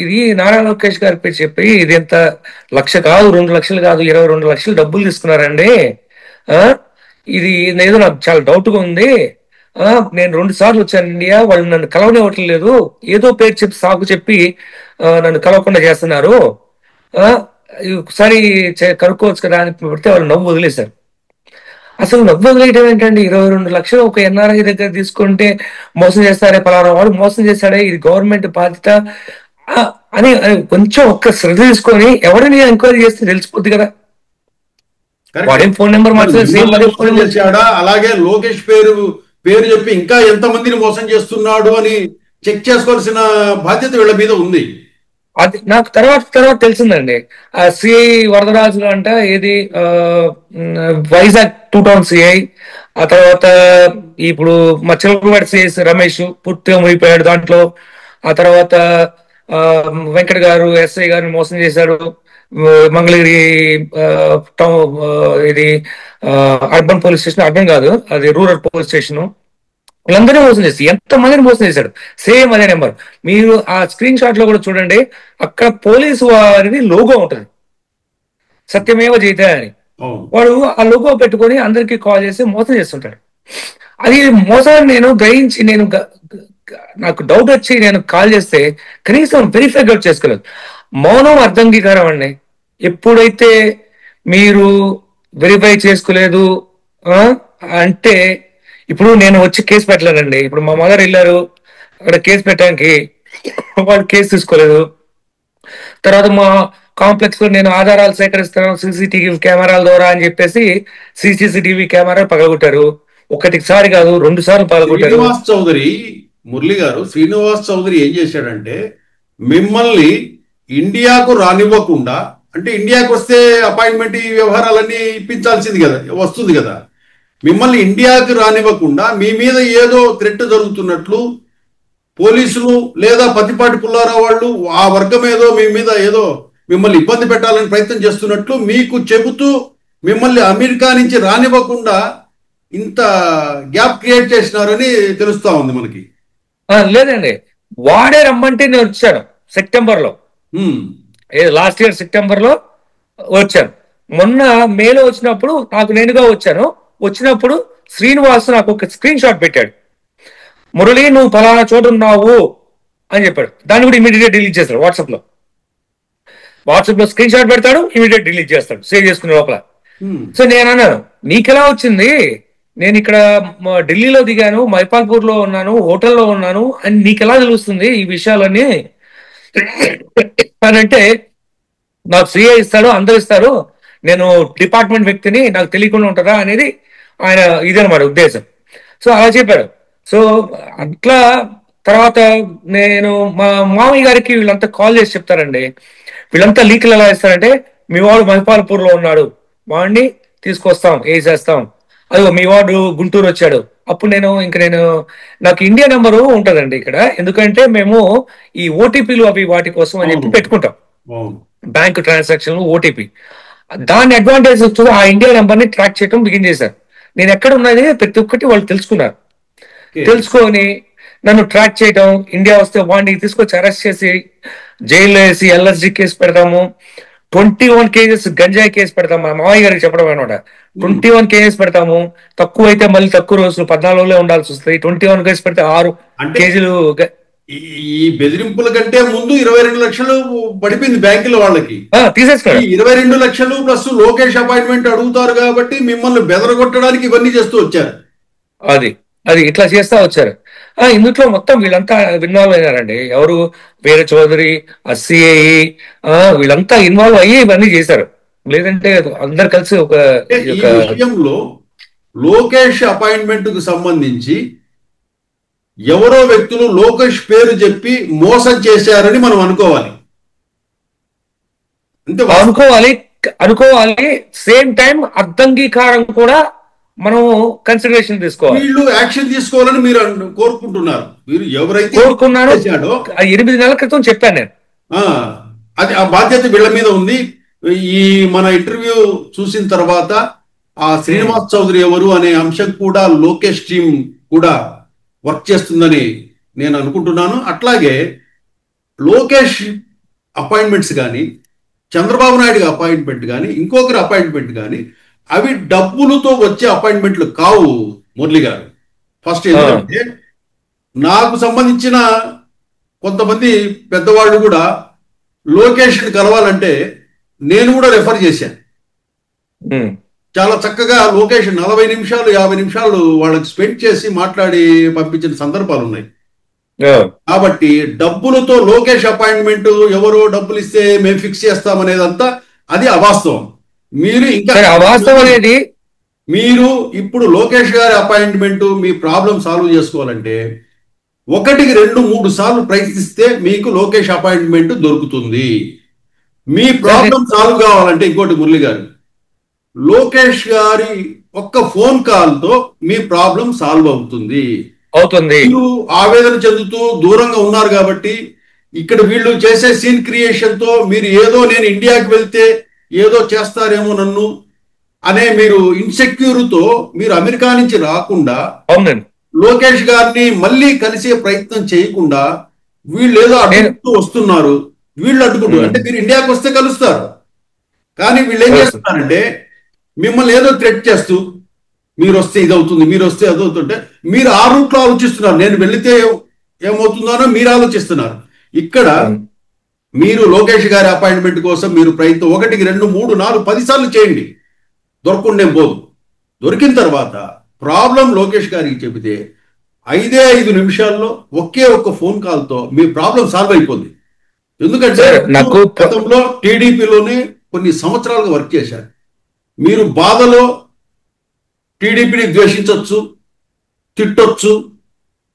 ఇది నారా లోకేష్ గారి పేరు చెప్పి ఇది ఎంత 1 లక్ష కాదు, 2 లక్షలు కాదు, 22 లక్షలు డబ్బులు తీసుకున్నారండి. ఇది ఏదో నాకు చాలా డౌట్ గా ఉంది. నేను 2 సార్లు వచ్చాను ఇండియా, వాళ్ళు నన్ను కలవనివ్వట్లేదు, ఏదో పేరు చెప్పి సాకు చెప్పి నన్ను కలవకుండా చేస్తున్నారు, ఒకసారి కనుక్కోవచ్చు కదా అని పెడితే వాళ్ళు నవ్వు వదిలేశారు. అసలు నవ్వు వదిలేయడం ఏంటండి, 22 లక్షలు ఒక ఎన్ఆర్ఐ దగ్గర తీసుకుంటే మోసం చేస్తారే, పలానా వాడు మోసం చేస్తాడే, ఇది గవర్నమెంట్ బాధ్యత అని కొంచెం ఒక్క శ్రద్ధ తీసుకొని ఎవరిని ఎంక్వైరీ చేస్తే తెలిసిపోద్ది కదా. వాడేం ఫోన్ నెంబర్ మార్చాడా, అలాగే లోకేష్ పేరు చెప్పి ఇంకా ఎంతమందిని మోసం చేస్తున్నాడు అని చెక్ చేసుకోవాల్సిన బాధ్యత వీళ్ళ మీద ఉంది. అది నాకు తర్వాత తెలిసిందండి. ఆ సిఐ వరదరాజు అంట, ఏది వైజాగ్ 2 టౌన్ సిఐ. ఆ తర్వాత ఇప్పుడు మా చిలకలవాడ సిఐ రమేష్ పూర్తిగా మునిగిపోయాడు దాంట్లో. ఆ తర్వాత వెంకట్ గారు ఎస్ఐ గారిని మోసం చేశాడు. మంగళగిరి ఇది అర్బన్ పోలీస్ స్టేషన్, అర్బన్ కాదు అది రూరల్ పోలీస్ స్టేషన్. వీళ్ళందరినీ మోసం చేసి ఎంత మందిని మోసం చేశాడు. సేమ్ అదే నెంబర్. మీరు ఆ స్క్రీన్ షాట్ లో కూడా చూడండి, అక్కడ పోలీసు వారిని లోగో ఉంటుంది, సత్యమేవ జయతే అని. అవును. వాడు ఆ లోగో పెట్టుకొని అందరికి కాల్ చేసి మోసం చేస్తుంటాడు. అది మోసాన్ని నేను గ్రహించి నాకు డౌట్ వచ్చి నేను కాల్ చేస్తే కనీసం వెరిఫై కూడా చేసుకోలేదు. మౌనం అర్థంగీకారం అండి. ఎప్పుడైతే మీరు వెరిఫై చేసుకోలేదు ఆ, అంటే ఇప్పుడు నేను వచ్చి కేసు పెట్టలేనండి. ఇప్పుడు మా మదర్ వెళ్ళారు అక్కడ కేసు పెట్టడానికి, వాళ్ళు కేసు తీసుకోలేదు. తర్వాత మా కాంప్లెక్స్ లో నేను ఆధారాలు సేకరిస్తాను సీసీటీవీ కెమెరాల ద్వారా అని చెప్పేసి సీసీటీవీ కెమెరా పగలగొట్టారు. ఒకటిసారి కాదు, 2 సార్లు పగలగొట్టారు. శ్రీనివాస్ చౌదరి, మురళి గారు, శ్రీనివాస్ చౌదరి ఏం చేశాడంటే మిమ్మల్ని ఇండియాకు రానివ్వకుండా, అంటే ఇండియాకు వస్తే అపాయింట్మెంట్ ఈ వ్యవహారాలన్నీ ఇప్పించాల్సింది కదా, వస్తుంది కదా, మిమ్మల్ని ఇండియాకు రానివ్వకుండా మీ మీద ఏదో థ్రెట్ జరుగుతున్నట్లు పోలీసులు లేదా పత్తిపాటి పుల్లారావు వాళ్ళు ఆ వర్గం ఏదో మీ మీద ఏదో మిమ్మల్ని ఇబ్బంది పెట్టాలని ప్రయత్నం చేస్తున్నట్లు మీకు చెబుతూ మిమ్మల్ని అమెరికా నుంచి రానివ్వకుండా ఇంత గ్యాప్ క్రియేట్ చేసినారని తెలుస్తా ఉంది మనకి. లేదండి, వాడే రమ్మంటే నేను వచ్చాను సెప్టెంబర్ లో, హ్మ్. లాస్ట్ ఇయర్ సెప్టెంబర్ లో వచ్చాను. మొన్న మేలో వచ్చినప్పుడు నాకు నేనుగా వచ్చాను. వచ్చినప్పుడు శ్రీనివాస్ నాకు ఒక స్క్రీన్ షాట్ పెట్టాడు, మురళి నువ్వు ఫలానా చోటు ఉన్నావు అని చెప్పాడు. దాన్ని కూడా ఇమీడియట్ డిలీట్ చేస్తాడు వాట్సాప్ లో. స్క్రీన్ షాట్ పెడతాడు, ఇమీడియట్ డిలీట్ చేస్తాడు సేవ్ చేసుకునే లోపల. హ్మ్. సో నేను అన్నాను, నీకెలా వచ్చింది? నేను ఇక్కడ ఢిల్లీలో దిగాను, మైపాల్పూర్ లో ఉన్నాను, హోటల్లో ఉన్నాను అని నీకెలా తెలుస్తుంది ఈ విషయాలన్నీ అని అంటే, నాకు సిఏ ఇస్తాడు, అందరు ఇస్తారు, నేను డిపార్ట్మెంట్ వ్యక్తిని, నాకు తెలియకుండా ఉంటుందా అనేది ఆయన ఇదనమాట ఉద్దేశం. సో అలా చెప్పాడు. సో అట్లా తర్వాత నేను మా మామయ్య గారికి వీళ్ళంతా కాల్ చేసి చెప్తారండి. వీళ్ళంతా లీకులు ఎలా ఇస్తారంటే, మీ వాడు మహిపాల్పూర్ లో ఉన్నాడు, వాడిని తీసుకొస్తాం, వేసేస్తాం, అదిగో మీ వాడు గుంటూరు వచ్చాడు. అప్పుడు నేను నాకు ఇండియా నెంబరు ఉంటుందండి ఇక్కడ, ఎందుకంటే మేము ఈ ఓటీపీలు అవి వాటి కోసం అని చెప్పి పెట్టుకుంటాం, బ్యాంక్ ట్రాన్సాక్షన్ ఓటీపీ. దాని అడ్వాంటేజ్ వచ్చి ఆ ఇండియా నెంబర్ ని ట్రాక్ చేయడం బిగిన్ చేశారు. నేను ఎక్కడ ఉన్నది ప్రతి ఒక్కటి వాళ్ళు తెలుసుకున్నారు. తెలుసుకొని నన్ను ట్రాక్ చేయడం, ఇండియా వస్తే వాడిని తీసుకొచ్చి అరెస్ట్ చేసి జైల్లో వేసి ఎల్ఎస్డి కేసు పెడతాము, 21 కేజెస్ గంజాయి కేసు పెడతాము. మా మామయ్య గారికి చెప్పడం అనమాట, 21 కేజెస్ పెడతాము, తక్కువ అయితే మళ్ళీ తక్కువ రోజులు 14 రోజులే ఉండాల్సి వస్తుంది. 21 కేసు పెడితే 6 కేజీలు. ఈ బెదిరింపుల కంటే ముందు 22 లక్షలు పడిపోయింది బ్యాంకులో వాళ్ళకి, తీసేస్తారు. 22 లక్షలు ప్లస్ లోకేష్ అపాయింట్మెంట్ అడుగుతారు కాబట్టి మిమ్మల్ని బెదరగొట్టడానికి ఇవన్నీ చేస్తూ వచ్చారు. అది ఇట్లా చేస్తా వచ్చారు. ఇందులో మొత్తం వీళ్ళంతా ఇన్వాల్వ్ అయినారండి. ఎవరు? వీర చౌదరి, సిఐ, వీళ్ళంతా ఇన్వాల్వ్ అయ్యి ఇవన్నీ చేశారు. లేదంటే అందరు కలిసి ఒక విషయంలో లోకేష్ అపాయింట్మెంట్ కు సంబంధించి ఎవరో వ్యక్తులు లోకేష్ పేరు చెప్పి మోసం చేశారని మనం అనుకోవాలి. అనుకోవాలి. సేమ్ టైం అర్థంగీకారం కూడా మనం కన్సిడరేషన్ తీసుకోవాలి. వీళ్ళు యాక్షన్ తీసుకోవాలని మీరు కోరుకుంటున్నారు. మీరు ఎవరైతే కోరుకున్నారో 8 నెలల క్రితం చెప్పాను నేను. అది ఆ బాధ్యత వీళ్ళ మీద ఉంది. ఈ మన ఇంటర్వ్యూ చూసిన తర్వాత ఆ శ్రీనివాస్ చౌదరి ఎవరు అనే అంశం కూడా లోకేష్ టీం కూడా వర్క్ చేస్తుందని నేను అనుకుంటున్నాను. అట్లాగే లోకేష్ అపాయింట్మెంట్స్ కానీ, చంద్రబాబు నాయుడు అపాయింట్మెంట్ కానీ, ఇంకొకరి అపాయింట్మెంట్ కానీ అవి డబ్బులతో వచ్చే అపాయింట్మెంట్లు కావు మురళి గారు. ఫస్ట్ ఎందుకంటే నాకు సంబంధించిన కొంతమంది పెద్దవాళ్ళు కూడా లోకేష్ కలవాలంటే నేను కూడా రెఫర్ చేశాను. చాలా చక్కగా లోకేష్ 40 నిమిషాలు 50 నిమిషాలు వాళ్ళకి స్పెండ్ చేసి మాట్లాడి పంపించిన సందర్భాలు ఉన్నాయి. కాబట్టి డబ్బులతో లోకేష్ అపాయింట్మెంట్ ఎవరో డబ్బులు ఇస్తే మేము ఫిక్స్ చేస్తామనేదంతా అది అవాస్తవం. మీరు ఇంకా మీరు ఇప్పుడు లోకేష్ గారి అపాయింట్మెంట్ మీ ప్రాబ్లం సాల్వ్ చేసుకోవాలంటే 1కి 2, 3 సార్లు ప్రయత్నిస్తే మీకు లోకేష్ అపాయింట్మెంట్ దొరుకుతుంది. మీ ప్రాబ్లం సాల్వ్ కావాలంటే ఇంకోటి మురళి గారు, లోకేష్ గారి ఒక్క ఫోన్ కాల్ తో మీ ప్రాబ్లం సాల్వ్ అవుతుంది. మీరు ఆవేదన చెందుతూ దూరంగా ఉన్నారు కాబట్టి ఇక్కడ వీళ్ళు చేసే సీన్ క్రియేషన్ తో మీరు ఏదో నేను ఇండియాకి వెళ్తే ఏదో చేస్తారేమో నన్ను అనే మీరు ఇన్సెక్యూర్ తో మీరు అమెరికా నుంచి రాకుండా లోకేష్ గారిని మళ్ళీ కలిసే ప్రయత్నం చేయకుండా వీళ్ళు ఏదో అడ్డుకుంటూ వస్తున్నారు. వీళ్ళు అడ్డుకుంటూ అంటే మీరు ఇండియాకి వస్తే కలుస్తారు, కానీ వీళ్ళు ఏం చేస్తున్నారంటే మిమ్మల్ని ఏదో థ్రెట్ చేస్తూ మీరు వస్తే ఇది అవుతుంది, మీరు వస్తే అది అవుతుంటే మీరు ఆ రూట్లో ఆలోచిస్తున్నారు. నేను వెళితే ఏమవుతుందోనో మీరు ఆలోచిస్తున్నారు. ఇక్కడ మీరు లోకేష్ గారి అపాయింట్మెంట్ కోసం మీరు ప్రయత్నం 1, 2, 3, 4, 10 సార్లు చేయండి, దొరకకుండా పోదు. దొరికిన తర్వాత ప్రాబ్లం లోకేష్ గారికి చెబితే 5 నిమిషాల్లో ఒకే ఒక్క ఫోన్ కాల్తో మీ ప్రాబ్లం సాల్వ్ అయిపోద్ది. ఎందుకంటే గతంలో టీడీపీలోనే కొన్ని సంవత్సరాలుగా వర్క్ చేశారు. మీరు బాధలో టీడీపీని ద్వేషించవచ్చు, తిట్టొచ్చు,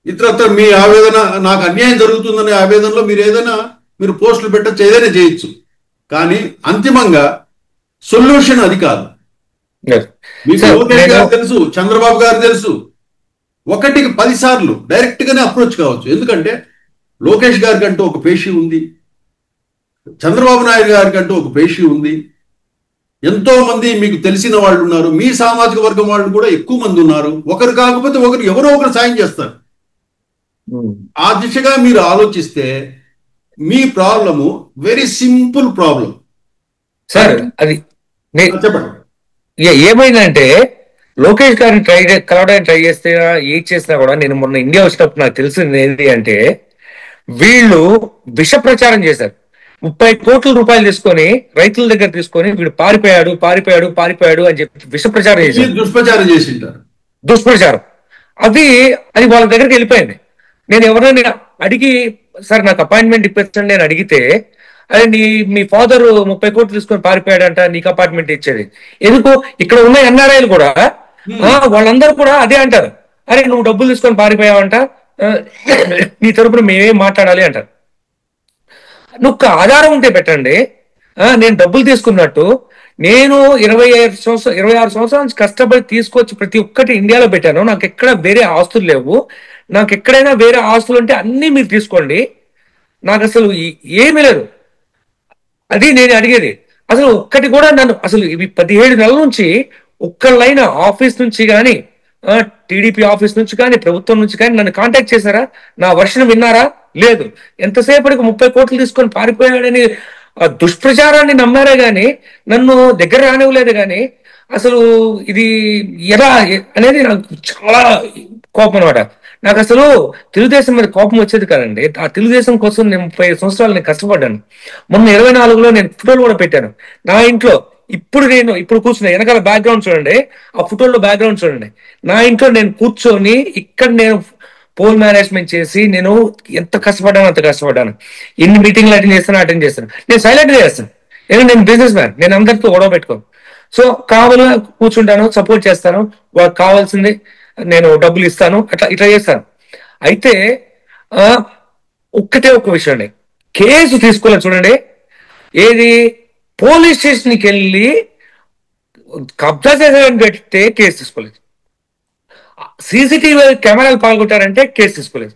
ఇతరత్ర మీ ఆవేదన, నాకు అన్యాయం జరుగుతుందనే ఆవేదనలో మీరు పోస్టులు పెట్టచ్చు, ఏదైనా చేయొచ్చు. కానీ అంతిమంగా సొల్యూషన్ అది కాదు. మీకు లోకేష్ గారు తెలుసు, చంద్రబాబు గారు తెలుసు, 1కి 10 సార్లు డైరెక్ట్ గానే అప్రోచ్ కావచ్చు. ఎందుకంటే లోకేష్ గారి కంటూ ఒక పేషీ ఉంది, చంద్రబాబు నాయుడు గారి కంటూ ఒక పేషీ ఉంది, ఎంతో మంది మీకు తెలిసిన వాళ్ళు ఉన్నారు, మీ సామాజిక వర్గం వాళ్ళు కూడా ఎక్కువ మంది ఉన్నారు. ఒకరు కాకపోతే ఒకరు ఎవరో ఒకరు సాయం చేస్తారు. ఆ దిశగా మీరు ఆలోచిస్తే మీ problem very simple problem sir. అది చెప్పండి. ఏమైందంటే లోకేష్ గారిని కలవడానికి ట్రై చేస్తే ఏది చేసినా కూడా, నేను మొన్న ఇండియా వచ్చినప్పుడు నాకు తెలిసింది ఏంటి అంటే వీళ్ళు విష ప్రచారం చేశారు. 30 కోట్ల రూపాయలు తీసుకొని రైతుల దగ్గర తీసుకొని వీడు పారిపోయాడు అని చెప్పి విష ప్రచారం చేశారు, దుష్ప్రచారం. అది వాళ్ళ దగ్గరికి వెళ్ళిపోయింది. నేను ఎవరైనా అడిగి సార్ నాకు అపాయింట్మెంట్ ఇప్పించండి నేను అడిగితే, అదే మీ ఫాదర్ 30 కోట్లు తీసుకొని పారిపోయాడంట, నీకు అపాయింట్మెంట్ ఇచ్చేది ఎందుకు? ఇక్కడ ఉన్న ఎన్ఆర్ఐలు కూడా వాళ్ళందరూ కూడా అదే అంటారు, అరే నువ్వు డబ్బులు తీసుకొని పారిపోయావంట, నీ తరపున మేమేం మాట్లాడాలి అంటారు. నువ్వు ఆధారం ఉంటే పెట్టండి. నేను డబ్బులు తీసుకున్నట్టు నేను 26 సంవత్సరాల నుంచి కష్టపడి తీసుకొచ్చి ప్రతి ఒక్కటి ఇండియాలో పెట్టాను. నాకు ఎక్కడ వేరే ఆస్తులు లేవు. నాకు ఎక్కడైనా వేరే ఆస్తులు ఉంటే అన్ని మీరు తీసుకోండి, నాకు అసలు ఏమీ లేదు. అది నేను అడిగేది. అసలు ఒక్కటి కూడా నన్ను అసలు ఇవి 17 నెలల నుంచి ఒక్కళ్ళైనా ఆఫీస్ నుంచి కానీ, టీడీపీ ఆఫీస్ నుంచి కానీ, ప్రభుత్వం నుంచి కానీ నన్ను కాంటాక్ట్ చేశారా? నా వర్షన్ విన్నారా? లేదు. ఎంతసేపటికి 30 కోట్లు తీసుకొని పారిపోయాడని దుష్ప్రచారాన్ని నమ్మారే గాని నన్ను దగ్గర రానివ్వలేదు. కానీ అసలు ఇది ఎలా అనేది నాకు చాలా కోపం అనమాట. నాకు అసలు తెలుగుదేశం మీద కోపం వచ్చేది కాదండి. ఆ తెలుగుదేశం కోసం నేను 30 సంవత్సరాలు నేను కష్టపడ్డాను. మొన్న 24లో నేను ఫోటోలు కూడా పెట్టాను నా ఇంట్లో. ఇప్పుడు కూర్చున్నా, వెనకాల బ్యాక్గ్రౌండ్ చూడండి, ఆ ఫోటోలో బ్యాక్గ్రౌండ్ చూడండి. నా ఇంట్లో నేను కూర్చొని ఇక్కడ నేను పోల్ మేనేజ్మెంట్ చేసి నేను ఎంత కష్టపడ్డాను అంత కష్టపడ్డాను. ఎన్ని మీటింగ్లు అటెండ్ చేస్తాను. నేను సైలెంట్ గా చేస్తాను, ఎందుకంటే నేను బిజినెస్ మ్యాన్, నేను అందరితో గొడవ పెట్టుకోను. సో కావాలని కూర్చుంటాను, సపోర్ట్ చేస్తాను, వాళ్ళకి కావాల్సింది నేను డబ్బులు ఇస్తాను, ఇట్లా చేస్తాను. అయితే ఒక్క విషయం అండి, కేసు తీసుకోలేదు చూడండి. ఏది పోలీస్ స్టేషన్కి వెళ్ళి కబ్జా చేసేదని పెడితే కేసు తీసుకోలేదు, సీసీటీవీ కెమెరాలు పాల్గొట్టారంటే కేసు తీసుకోలేదు,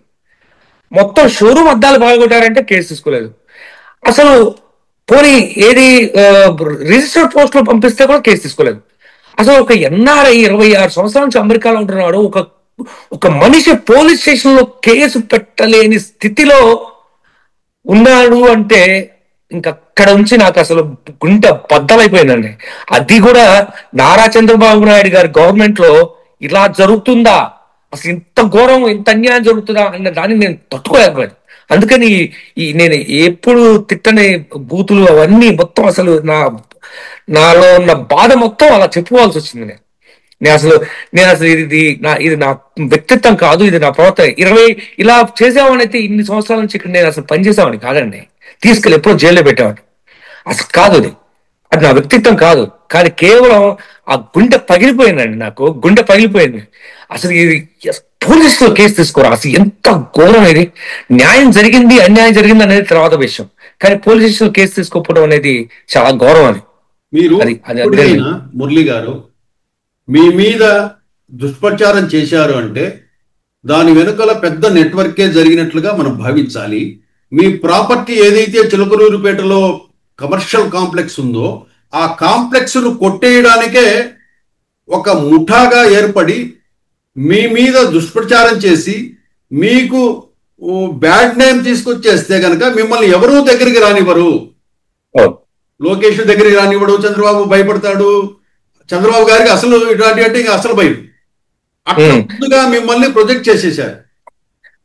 మొత్తం షోరూమ్ అద్దాలు పాల్గొట్టారంటే కేసు తీసుకోలేదు. అసలు పోనీ ఏది రిజిస్టర్డ్ పోస్ట్ లో పంపిస్తే కూడా కేసు తీసుకోలేదు. అసలు ఒక ఎన్ఆర్ఐ 26 సంవత్సరాల నుంచి అమెరికాలో ఉంటున్నాడు, ఒక మనిషి పోలీస్ స్టేషన్ లో కేసు పెట్టలేని స్థితిలో ఉన్నాడు అంటే ఇంకా అక్కడ నుంచి నాకు అసలు గుండె బద్దలైపోయిందండి. అది కూడా నారా చంద్రబాబు నాయుడు గారి గవర్నమెంట్ లో ఇలా జరుగుతుందా, అసలు ఇంత ఘోరం, ఇంత అన్యాయం జరుగుతుందా అన్న దాన్ని నేను తట్టుకోలేకపోయాను. అందుకని నేను ఎప్పుడు తిట్టని బూతులు అవన్నీ మొత్తం అసలు నాలో ఉన్న బాధ మొత్తం అలా చెప్పుకోవాల్సి వచ్చింది. నేను అసలు ఇది నా వ్యక్తిత్వం కాదు, ఇది నా ప్రవర్తన. ఇలా చేసేవాడిని అయితే ఇన్ని సంవత్సరాల నుంచి ఇక్కడ నేను అసలు పనిచేసేవాడిని కాదండి. తీసుకెళ్ళి ఎప్పుడో జైల్లో పెట్టేవాడిని. అసలు కాదు, అది నా వ్యక్తిత్వం కాదు. కానీ కేవలం ఆ గుండె పగిలిపోయిందండి, నాకు గుండె పగిలిపోయింది. అసలు ఇది పోలీసులో కేసు తీసుకోరా, అసలు ఎంత ఘోరం ఇది. న్యాయం జరిగింది అన్యాయం జరిగింది అనేది తర్వాత విషయం, కానీ పోలీస్ స్టేషన్ కేసు తీసుకోకపోవడం అనేది చాలా ఘోరం. అది మీరు మురళి గారు మీ మీద దుష్ప్రచారం చేశారు అంటే దాని వెనుకల పెద్ద నెట్వర్కే జరిగినట్లుగా మనం భావించాలి. మీ ప్రాపర్టీ ఏదైతే చిలకలూరుపేటలో కమర్షియల్ కాంప్లెక్స్ ఉందో ఆ కాంప్లెక్స్ ను కొట్టేయడానికే ఒక ముఠాగా ఏర్పడి మీ మీద దుష్ప్రచారం చేసి మీకు బ్యాడ్ నేమ్ తీసుకొచ్చేస్తే కనుక మిమ్మల్ని ఎవరూ దగ్గరికి రానివ్వరు. అవును. లోకేష్ దగ్గరికి రానివ్వడు, చంద్రబాబు భయపడతాడు. చంద్రబాబు గారికి అసలు ఇట్లాంటి అంటే ఇంకా అసలు భయం. అట్లా ముందుగా మిమ్మల్ని ప్రొజెక్ట్ చేసేసారు.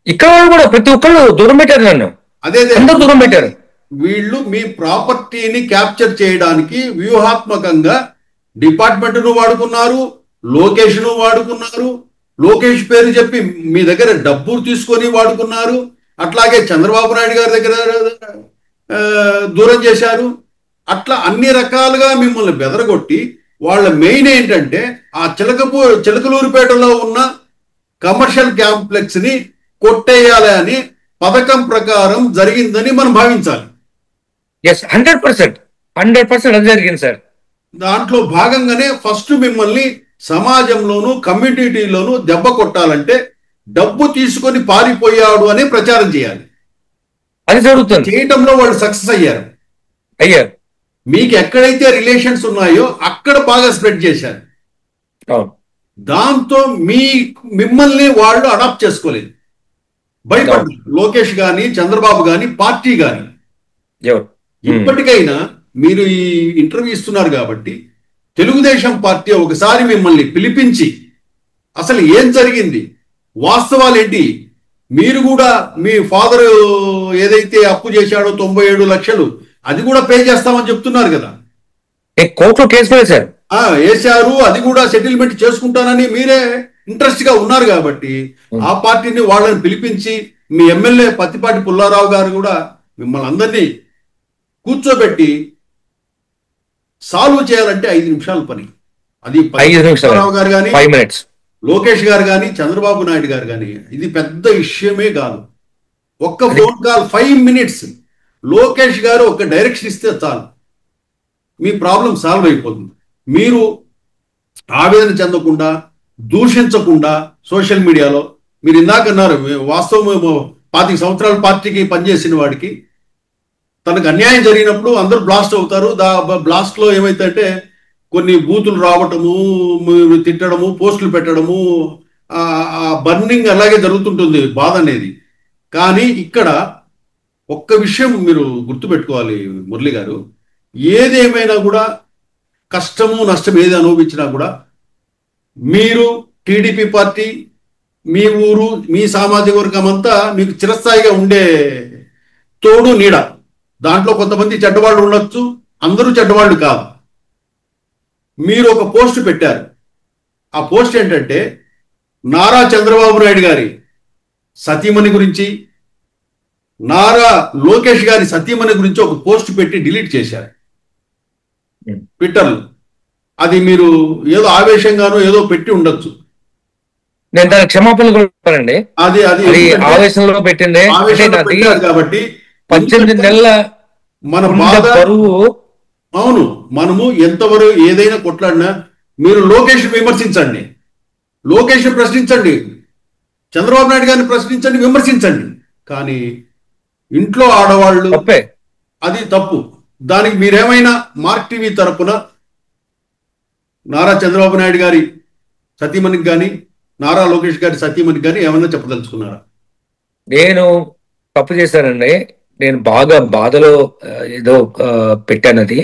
ఇక్కడ కూడా ప్రతి ఒక్కళ్ళు దూరం పెట్టారు నన్ను, అదే అందరూ దూరం పెట్టారు. వీళ్ళు మీ ప్రాపర్టీని క్యాప్చర్ చేయడానికి వ్యూహాత్మకంగా డిపార్ట్మెంట్ను వాడుకున్నారు, లోకేష్ను వాడుకున్నారు, లోకేష్ పేరు చెప్పి మీ దగ్గర డబ్బులు తీసుకొని వాడుకున్నారు, అట్లాగే చంద్రబాబు నాయుడు గారి దగ్గర దూరం చేశారు. అట్లా అన్ని రకాలుగా మిమ్మల్ని బెదరగొట్టి వాళ్ళ మెయిన్ ఏంటంటే ఆ చిలకలూరుపేటలో ఉన్న కమర్షియల్ కాంప్లెక్స్ ని కొట్టేయాలి అని పథకం ప్రకారం జరిగిందని మనం భావించాలి. 100% అది జరిగింది సార్. దాంట్లో భాగంగానే ఫస్ట్ మిమ్మల్ని సమాజంలోను కమ్యూనిటీలోను దెబ్బ కొట్టాలంటే డబ్బు తీసుకొని పారిపోయాడు అనే ప్రచారం చేయాలి. అది జరుగుతుంది. చేయటంలో వాళ్ళు సక్సెస్ అయ్యారు. మీకు ఎక్కడైతే రిలేషన్స్ ఉన్నాయో అక్కడ బాగా స్ప్రెడ్ చేశారు. దాంతో మిమ్మల్ని వాళ్ళు అడాప్ట్ చేసుకోలేదు, భయపడ్డారు. లోకేష్ గాని చంద్రబాబు గాని పార్టీ గాని. ఇప్పటికైనా మీరు ఈ ఇంటర్వ్యూ ఇస్తున్నారు కాబట్టి తెలుగుదేశం పార్టీ ఒకసారి మిమ్మల్ని పిలిపించి అసలు ఏం జరిగింది, వాస్తవాలు ఏంటి, మీరు కూడా మీ ఫాదర్ ఏదైతే అప్పు చేశాడో 97 లక్షలు అది కూడా పే చేస్తామని చెప్తున్నారు కదా, కోర్టులో కేసు వేశారు, వేశారు, అది కూడా సెటిల్మెంట్ చేసుకుంటానని మీరే ఇంట్రెస్ట్ గా ఉన్నారు కాబట్టి ఆ పార్టీని వాళ్ళని పిలిపించి మీ ఎమ్మెల్యే పత్తిపాటి పుల్లారావు గారు కూడా మిమ్మల్ని అందరినీ కూర్చోబెట్టి సాల్వ్ చేయాలంటే 5 నిమిషాల పని. అది పుల్లారావు గారు కానీ, లోకేష్ గారు కానీ, చంద్రబాబు నాయుడు గారు కానీ ఇది పెద్ద విషయమే కాదు. ఒక్క ఫోన్ కాల్ 5 మినిట్స్ లోకేష్ గారు ఒక డైరెక్షన్ ఇస్తే చాలు, మీ ప్రాబ్లం సాల్వ్ అయిపోతుంది. మీరు ఆవేదన చెందకుండా, దూషించకుండా సోషల్ మీడియాలో మీరు ఇందాక అన్నారు, వాస్తవం 25 సంవత్సరాల పార్టీకి పనిచేసిన వాడికి తనకు అన్యాయం జరిగినప్పుడు అందరూ బ్లాస్ట్ అవుతారు. బ్లాస్ట్ లో ఏమైతే కొన్ని బూతులు రావటము, తిట్టడము, పోస్టులు పెట్టడము, బర్నింగ్ అలాగే జరుగుతుంటుంది, బాధ అనేది. కానీ ఇక్కడ ఒక్క విషయం మీరు గుర్తుపెట్టుకోవాలి మురళి గారు, ఏదేమైనా కూడా కష్టము నష్టం ఏది అనుభవించినా కూడా మీరు టీడీపీ పార్టీ, మీ ఊరు, మీ సామాజిక వర్గం అంతా మీకు చిరస్థాయిగా ఉండే తోడు నీడ. దాంట్లో కొంతమంది చెడ్డవాళ్ళు ఉండొచ్చు, అందరూ చెడ్డవాళ్ళు కాదు. మీరు ఒక పోస్ట్ పెట్టారు, ఆ పోస్ట్ ఏంటంటే నారా చంద్రబాబు నాయుడు గారి సతీమణి గురించి, నారా లోకేష్ గారి సతీమణి గురించి ఒక పోస్ట్ పెట్టి డిలీట్ చేశారు ట్విట్టర్లో. అది మీరు ఏదో ఆవేశంగానో ఏదో పెట్టి ఉండొచ్చు, నేను దాని క్షమాపణలు కూడా చెప్పానండి. అది ఆవేశంలో పెట్టింది కాబట్టి 18 నెలల మన బాధ. అవును, మనము ఎంతవరకు ఏదైనా కొట్లాడినా మీరు లోకేష్ విమర్శించండి, లోకేష్ ప్రశ్నించండి, చంద్రబాబు నాయుడు గారిని ప్రశ్నించండి, విమర్శించండి. కానీ ఇంట్లో ఆడవాళ్ళు అది తప్పు. దానికి మీరేమైనా మార్క్ టీవీ తరపున నారా చంద్రబాబు నాయుడు గారి సతీమణికి కానీ, నారా లోకేష్ గారి సతీమణికి కానీ ఏమైనా చెప్పదలుచుకున్నారా? నేను తప్పు చేశానండి, నేను బాగా బాధలో ఏదో పెట్టాను, అది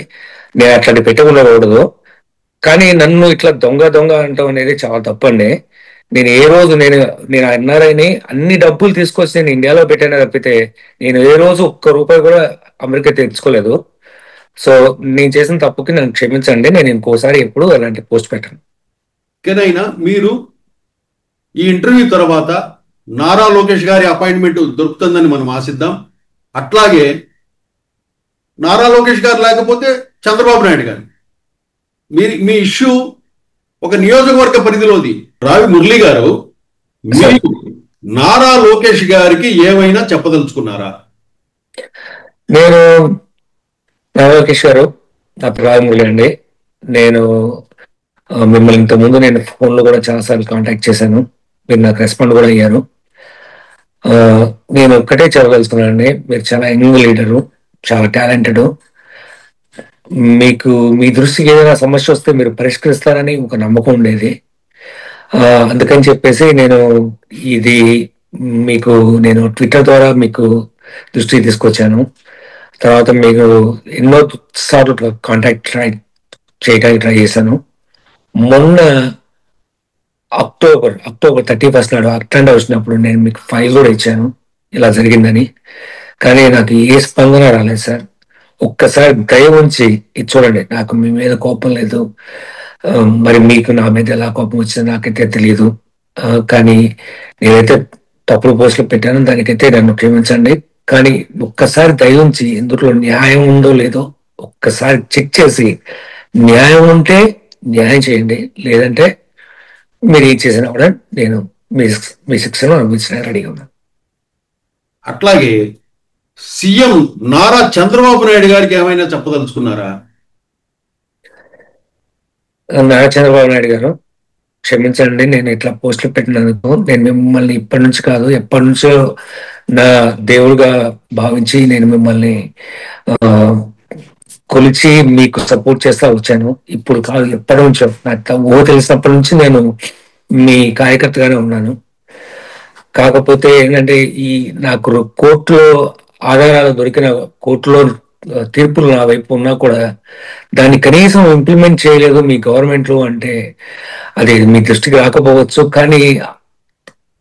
నేను అట్లాంటి పెట్టకూడదు. కానీ నన్ను ఇట్లా దొంగ అంటాం అనేది చాలా తప్పండి. నేను ఏ రోజు నేను ఎన్ఆర్ఐని అన్ని డబ్బులు తీసుకొచ్చి నేను ఇండియాలో పెట్టాను తప్పితే నేను ఏ రోజు ఒక్క రూపాయి కూడా అమెరికా తెచ్చుకోలేదు. సో నేను చేసిన తప్పుకి నన్ను క్షమించండి, నేను ఇంకోసారి ఎప్పుడు అలాంటి పోస్ట్ పెట్టాను. ఎక్కడైనా మీరు ఈ ఇంటర్వ్యూ తర్వాత నారా లోకేష్ గారి అపాయింట్మెంట్ దొరుకుతుందని మనం ఆశిద్దాం. అట్లాగే నారా లోకేష్ గారు లేకపోతే చంద్రబాబు నాయుడు గారు, మీ ఇష్యూ ఒక నియోజకవర్గ పరిధిలోది. రావి మురళి గారు, మీరు నారా లోకేష్ గారికి ఏమైనా చెప్పదలుచుకున్నారా? నేను నారా లోకేష్ గారు, నా పేరు రావి మురళి అండి. నేను మిమ్మల్ని ఇంతకుముందు నేను ఫోన్లో కూడా చాలాసార్లు కాంటాక్ట్ చేశాను, మీరు నాకు రెస్పాండ్ కూడా అయ్యారు. నేను ఒక్కటే చెప్పదలుచుకున్నానండి, మీరు చాలా యంగ్ లీడరు, చాలా టాలెంటెడ్. మీకు మీ దృష్టికి ఏదైనా సమస్య వస్తే మీరు పరిష్కరిస్తారని ఒక నమ్మకం ఉండేది. అందుకని చెప్పేసి నేను ఇది మీకు నేను ట్విట్టర్ ద్వారా మీకు దృష్టికి తీసుకొచ్చాను. తర్వాత మీకు ఎన్నో సార్లు కాంటాక్ట్ చేయడానికి ట్రై చేశాను. మొన్న అక్టోబర్ 31 నాడు అటెండ్ వచ్చినప్పుడు నేను మీకు ఫైల్ కూడా ఇచ్చాను ఇలా జరిగిందని. కానీ నాకు ఏ స్పందన రాలేదు సార్. ఒక్కసారి దయ ఉంచి ఇది చూడండి, నాకు మీ మీద కోపం లేదు, మరి మీకు నా మీద ఎలా కోపం వచ్చిందో నాకైతే తెలియదు. కానీ నేనైతే తప్పుడు పోస్టులు పెట్టాను, దానికైతే నన్ను క్షమించండి. కానీ ఒక్కసారి దయ ఉంచి ఇందులో న్యాయం ఉందో లేదో ఒక్కసారి చెక్ చేసి న్యాయం ఉంటే న్యాయం చేయండి, లేదంటే మీరు ఏం చేసినా కూడా నేను మీ శిక్షను అనుభవించిన రెడీగా ఉన్నాను. అట్లాగే సీఎం నారా చంద్రబాబు నాయుడు గారికి ఏమైనా చెప్పదలుచుకున్నారా? నారా చంద్రబాబు నాయుడు గారు, క్షమించండి, నేను ఇట్లా పోస్టులు పెట్టినందుకు. నేను మిమ్మల్ని ఇప్పటి నుంచి కాదు, ఎప్పటి నుంచో నా దేవుడుగా భావించి నేను మిమ్మల్ని కొలిచి మీకు సపోర్ట్ చేస్తా వచ్చాను. ఇప్పుడు కాదు, ఎప్పటి నుంచో నాకు ఊహ తెలిసినప్పటి నుంచి నేను మీ కార్యకర్తగానే ఉన్నాను. కాకపోతే ఏంటంటే ఈ నాకు కోర్టులో ఆధారాలు దొరికిన, కోర్టులో తీర్పులు నా వైపు ఉన్నా కూడా దాన్ని కనీసం ఇంప్లిమెంట్ చేయలేదు మీ గవర్నమెంట్లో అంటే అది మీ దృష్టికి రాకపోవచ్చు. కానీ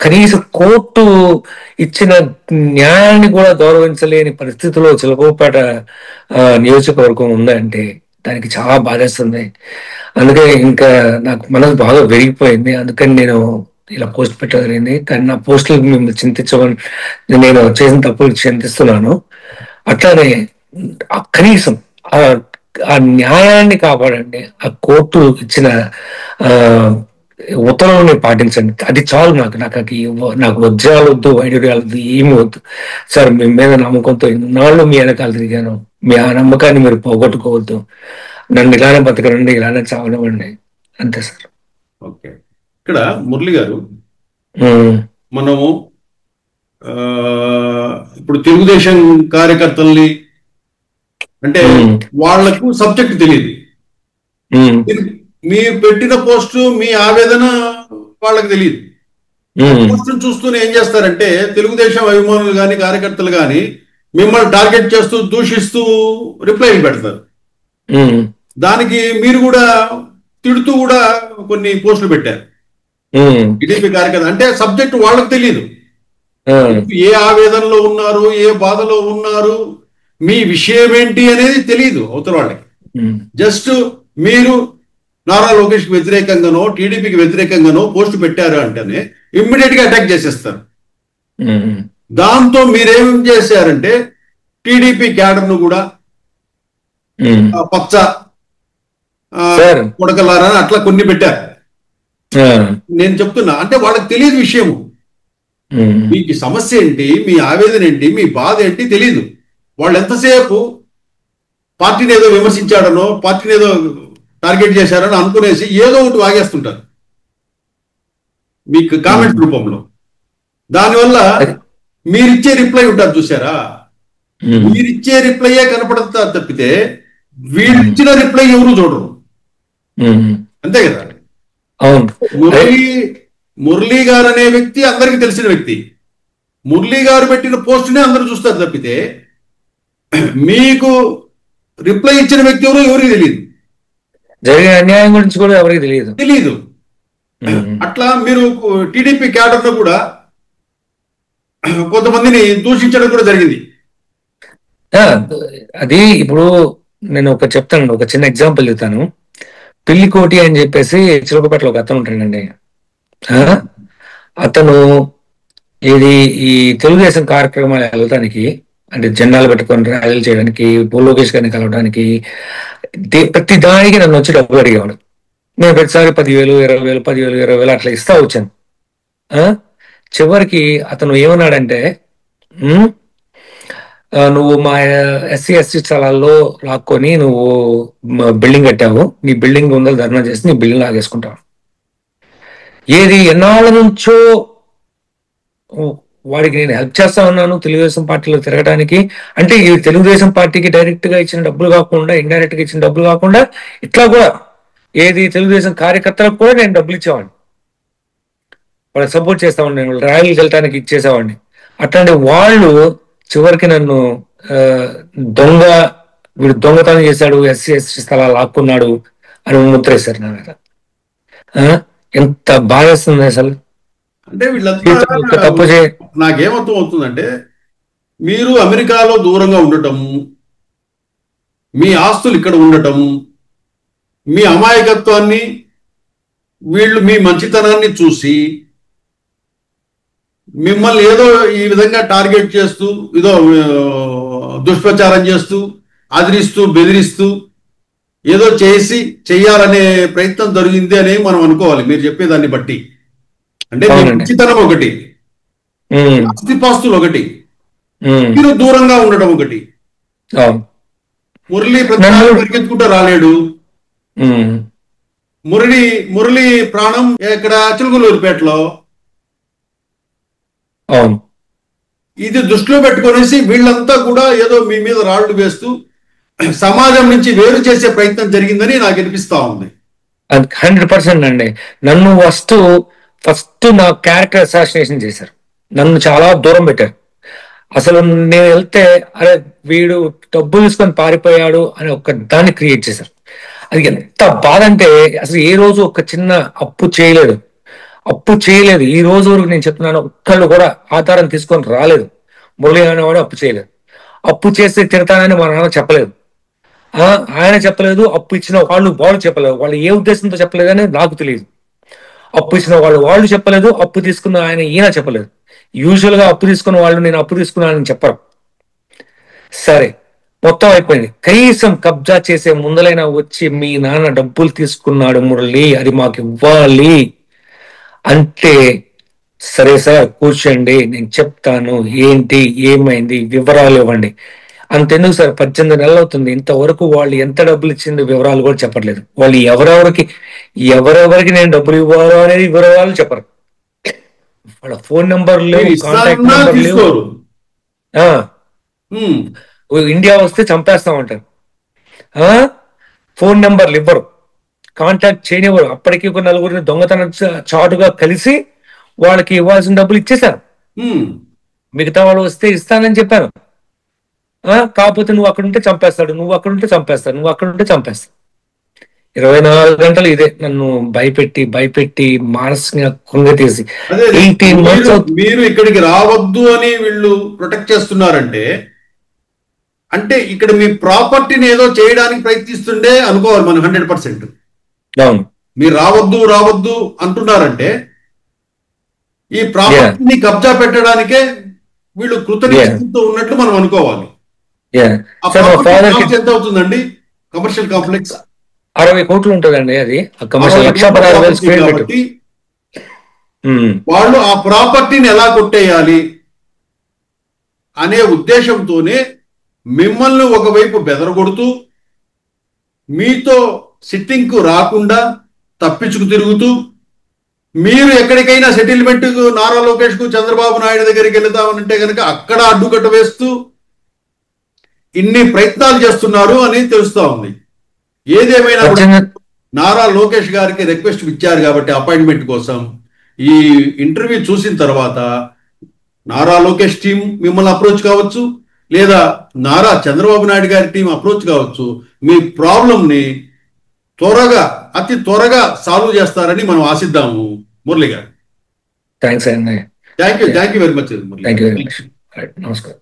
కనీసం కోర్టు ఇచ్చిన న్యాయాన్ని కూడా గౌరవించలేని పరిస్థితిలో చిలకూరుపేట నియోజకవర్గం ఉందంటే దానికి చాలా బాధేస్తుంది. అందుకే ఇంకా నాకు మనసు బాగా విరిగిపోయింది. అందుకని నేను ఇలా పోస్ట్ పెట్టగలిగింది. కానీ నా పోస్టులు మిమ్మల్ని చింతించమని, నేను చేసిన తప్పులు చింతిస్తున్నాను. అట్లానే కనీసం ఆ న్యాయాన్ని కాపాడండి, ఆ కోర్టు ఇచ్చిన ఉత్తర్వుల్ని పాటించండి, అది చాలు నాకు. నాకు వజ్రాలు వద్దు, వైడూర్యాలు వద్దు, ఏమి వద్దు సార్. మీ మీద నమ్మకంతో ఇన్నాళ్ళు మీ వెనకాల తిరిగాను, మీ ఆ నమ్మకాన్ని మీరు పోగొట్టుకోవద్దు. నన్ను ఇలానే బతకనండి, ఇలానే చావనివ్వండి, అంతే సార్. ఓకే, ఇక్కడ మురళి గారు, మనము ఇప్పుడు తెలుగుదేశం కార్యకర్తల్ని అంటే వాళ్లకు సబ్జెక్ట్ తెలియదు, మీరు పెట్టిన పోస్టు మీ ఆవేదన వాళ్ళకి తెలియదు. పోస్టును చూస్తూనే ఏం చేస్తారంటే తెలుగుదేశం అభిమానులు కానీ కార్యకర్తలు కానీ మిమ్మల్ని టార్గెట్ చేస్తూ దూషిస్తూ రిప్లైలు పెడతారు. దానికి మీరు కూడా తిడుతూ కూడా కొన్ని పోస్టులు పెట్టారు. టీడీపీ కార్యకర్త అంటే సబ్జెక్ట్ వాళ్ళకి తెలియదు, ఏ ఆవేదనలో ఉన్నారు, ఏ బాధలో ఉన్నారు, మీ విషయం ఏంటి అనేది తెలియదు అవతల వాళ్ళకి. జస్ట్ మీరు నారా లోకేష్ కి వ్యతిరేకంగానో టీడీపీకి వ్యతిరేకంగానో పోస్ట్ పెట్టారు అంటేనే ఇమ్మీడియట్ గా అటాక్ చేసేస్తారు. దాంతో మీరేం చేశారంటే టీడీపీ క్యాడర్ ను కూడా పచ్చ కొడకలారా అట్లా కొన్ని పెట్టారు. నేను చెప్తున్నా అంటే వాళ్ళకి తెలియదు విషయము. మీకు సమస్య ఏంటి, మీ ఆవేదన ఏంటి, మీ బాధ ఏంటి తెలియదు. వాళ్ళు ఎంతసేపు పార్టీని ఏదో విమర్శించాడనో పార్టీని ఏదో టార్గెట్ చేశారని అనుకునేసి ఏదో ఒకటి వాగేస్తుంటారు మీకు కామెంట్ రూపంలో. దానివల్ల మీరిచ్చే రిప్లై ఉంటారు చూసారా, మీరిచ్చే రిప్లైయే కనపడతారు తప్పితే వీళ్ళిచ్చిన రిప్లై ఎవరు చూడరు. అంతే కదా. మురళీ గారు అనే వ్యక్తి అందరికి తెలిసిన వ్యక్తి. మురళీ గారు పెట్టిన పోస్ట్నే అందరూ చూస్తారు తప్పితే మీకు రిప్లై ఇచ్చిన వ్యక్తి ఎవరికి తెలియదు, జరిగిన అన్యాయం గురించి కూడా ఎవరికి తెలియదు. అట్లా మీరు టీడీపీ క్యాడర్ లో కూడా కొంతమందిని దూషించడం కూడా జరిగింది. అది ఇప్పుడు నేను చెప్తాను, ఒక చిన్న ఎగ్జాంపుల్ చెప్తాను. పిల్లికోటి అని చెప్పేసి చిలకపేటలో ఒక అతను ఉంటాడండి. అతను ఈ తెలుగుదేశం కార్యక్రమాలు వెళ్ళడానికి, అంటే జెండాలు పెట్టుకొని ర్యాలీలు చేయడానికి, లోకేష్ గారిని కలవడానికి, ప్రతి దానికి నన్ను వచ్చి డబ్బులు అడిగేవాడు. నేను ప్రతిసారి 10,000, 20,000, 10,000, 20,000 అట్లా ఇస్తా వచ్చాను. చివరికి అతను ఏమన్నాడంటే, నువ్వు మా SC/ST స్థలాల్లో లాక్కొని నువ్వు బిల్డింగ్ కట్టావు, నీ బిల్డింగ్ ఉందని ధర్నా చేసి నీ బిల్డింగ్ లాగేసుకుంటావు. ఏది ఎన్నాళ్ళ నుంచో వాడికి నేను హెల్ప్ చేస్తా ఉన్నాను తెలుగుదేశం పార్టీలో తిరగడానికి. అంటే ఈ తెలుగుదేశం పార్టీకి డైరెక్ట్ గా ఇచ్చిన డబ్బులు కాకుండా, ఇండైరెక్ట్ గా ఇచ్చిన డబ్బులు కాకుండా, ఇట్లా కూడా ఏది తెలుగుదేశం కార్యకర్తలకు కూడా నేను డబ్బులు ఇచ్చేవాడిని. వాళ్ళకి సపోర్ట్ చేస్తామండి, వాళ్ళు ర్యాలీకి వెళ్ళటానికి ఇచ్చేసేవాడిని. అట్లాంటి వాళ్ళు చివరికి నన్ను ఆ, దొంగ, వీడు దొంగతనం చేశాడు, ఎస్సీ స్థలాలు లాక్కున్నాడు అని ముద్రేశారు నా మీద. ఆ, ఎంత బాధేస్తుంది అసలు. అంటే వీళ్ళంతా జీవితంలో ఒక్క తప్పు చే నాకేమర్థం అవుతుందంటే, మీరు అమెరికాలో దూరంగా ఉండటం, మీ ఆస్తులు ఇక్కడ ఉండటం, మీ అమాయకత్వాన్ని, వీళ్ళు మీ మంచితనాన్ని చూసి మిమ్మల్ని ఏదో ఈ విధంగా టార్గెట్ చేస్తూ, ఏదో దుష్ప్రచారం చేస్తూ, అదిరిస్తూ బెదిరిస్తూ ఏదో చేసి చెయ్యాలనే ప్రయత్నం జరిగింది అని మనం అనుకోవాలి మీరు చెప్పేదాన్ని బట్టి. అంటే మీ అవునండి. మంచితనం ఒకటి, ఉమ్, ఆస్తిపాస్తులు ఒకటి, ఉమ్, మీరు దూరంగా ఉండటం ఒకటి. అవును. మురళి ప్రతిసారి నన్ను పరిగెత్తుకుంటూ రాలేడు. ఉమ్, మురళి మురళి ప్రాణం ఇక్కడ చిలుకలూరిపేటలో. అవును. ఇది దృష్టిలో పెట్టుకొనేసి వీళ్ళంతా కూడా ఏదో మీ మీద రాళ్లు వేస్తూ సమాజం నుంచి వేరు చేసే ప్రయత్నం జరిగిందని నాకు అనిపిస్తా ఉంది. 100% అండి. నన్ను ఫస్ట్ నా క్యారెక్టర్ అసాసినేషన్ చేశారు, నన్ను చాలా దూరం పెట్టారు. అసలు నేను వెళ్తే అరే వీడు డబ్బులు తీసుకొని పారిపోయాడు అని ఒక దాన్ని క్రియేట్ చేశారు. అది ఎంత బాధ అంటే, అసలు ఏ రోజు ఒక చిన్న అప్పు చేయలేదు, ఈ రోజు వరకు నేను చెప్తున్నాను, ఒక్కళ్ళు కూడా ఆధారం తీసుకొని రాలేదు. మురళి అనేవాడు అప్పు చేయలేదు. అప్పు చేస్తే తిడతానని మా నాన్న చెప్పలేదు, ఆయన చెప్పలేదు. అప్పు ఇచ్చిన వాళ్ళు చెప్పలేదు. వాళ్ళు ఏ ఉద్దేశంతో చెప్పలేదని నాకు తెలియదు. అప్పు ఇచ్చిన వాళ్ళు చెప్పలేదు, అప్పు తీసుకున్న ఈయన చెప్పలేదు. యూజువల్ గా అప్పు తీసుకున్న వాళ్ళు నేను అప్పు తీసుకున్నానని చెప్పరు. సరే, మొత్తం అయిపోయింది. కనీసం కబ్జా చేసే ముందలైనా వచ్చి మీ నాన్న డబ్బులు తీసుకున్నాడు మురళి, అది మాకు ఇవ్వాలి అంటే, సరే సార్ కూర్చోండి నేను చెప్తాను, ఏంటి ఏమైంది వివరాలు ఇవ్వండి. అంతెందుకు సార్, 18 నెలలు అవుతుంది, ఇంతవరకు వాళ్ళు ఎంత డబ్బులు ఇచ్చింది వివరాలు కూడా చెప్పట్లేదు. వాళ్ళు ఎవరెవరికి నేను డబ్బులు ఇవ్వాలో అనేది వివరాలు చెప్పరు. వాళ్ళ ఫోన్ నెంబర్ లేవు, కాంటాక్ట్ నెంబర్ లేవు. తీసుకోరు. ఇండియా వస్తే చంపేస్తామంటారు. ఫోన్ నెంబర్లు ఇవ్వరు, కాంటాక్ట్ చేయనివ్వరు. అప్పటికి ఒక నలుగురిని దొంగతనం చాటుగా కలిసి వాళ్ళకి ఇవ్వాల్సిన డబ్బులు ఇచ్చేశారు. మిగతా వాళ్ళు వస్తే ఇస్తానని చెప్పాను. కాకపోతే నువ్వు అక్కడ ఉంటే చంపేస్తాడు, నువ్వు అక్కడ ఉంటే చంపేస్తాడు, నువ్వు అక్కడ ఉంటే చంపేస్తాడు. 24 గంటలు ఇదే నన్ను భయపెట్టి మానసికంగా కృంగతీసి 18 months. మీరు ఇక్కడికి రావద్దు అని వీళ్ళు ప్రొటెక్ట్ చేస్తున్నారంటే, అంటే ఇక్కడ మీ ప్రాపర్టీని ఏదో చేయడానికి ప్రయత్నిస్తుండే అనుకోవాలి మనం 100%. అవును, మీరు రావద్దు అంటున్నారంటే ఈ ప్రాపర్టీని కబ్జా పెట్టడానికే వీళ్ళు కృతనిశ్చయంతో ఉన్నట్లు మనం అనుకోవాలి. ఆ ప్రాపర్టీ ఎంత అవుతుందండి? కమర్షియల్ కాంప్లెక్స్ 60 కోట్లు ఉంటుందండి. అది కమర్షియల్ 1,16,000 స్క్వేర్ ఫీట్. వాళ్ళు ఆ ప్రాపర్టీని ఎలా కొట్టేయాలి అనే ఉద్దేశంతోనే మిమ్మల్ని ఒకవైపు బెదరగొడుతూ, మీతో సిట్టింగ్ కు రాకుండా తప్పించుకు తిరుగుతూ, మీరు ఎక్కడికైనా సెటిల్మెంట్ నారా లోకేష్ కు చంద్రబాబు నాయుడు దగ్గరికి వెళతామనంటే కనుక అక్కడ అడ్డుకట్ట వేస్తూ ఇన్ని ప్రయత్నాలు చేస్తున్నారు అని తెలుస్తా ఉంది. ఏదేమైనా నారా లోకేష్ గారికి రిక్వెస్ట్ ఇచ్చారు కాబట్టి అపాయింట్మెంట్ కోసం, ఈ ఇంటర్వ్యూ చూసిన తర్వాత నారా లోకేష్ టీం మిమ్మల్ని అప్రోచ్ కావచ్చు, లేదా నారా చంద్రబాబు నాయుడు గారి టీం అప్రోచ్ కావచ్చు. మీ ప్రాబ్లంని అతి త్వరగా సాల్వ్ చేస్తారని మనం ఆశిద్దాము. మురళి గారు, థ్యాంక్స్ అండి. Thank you very much Murali. Thank you very much. నమస్కారం.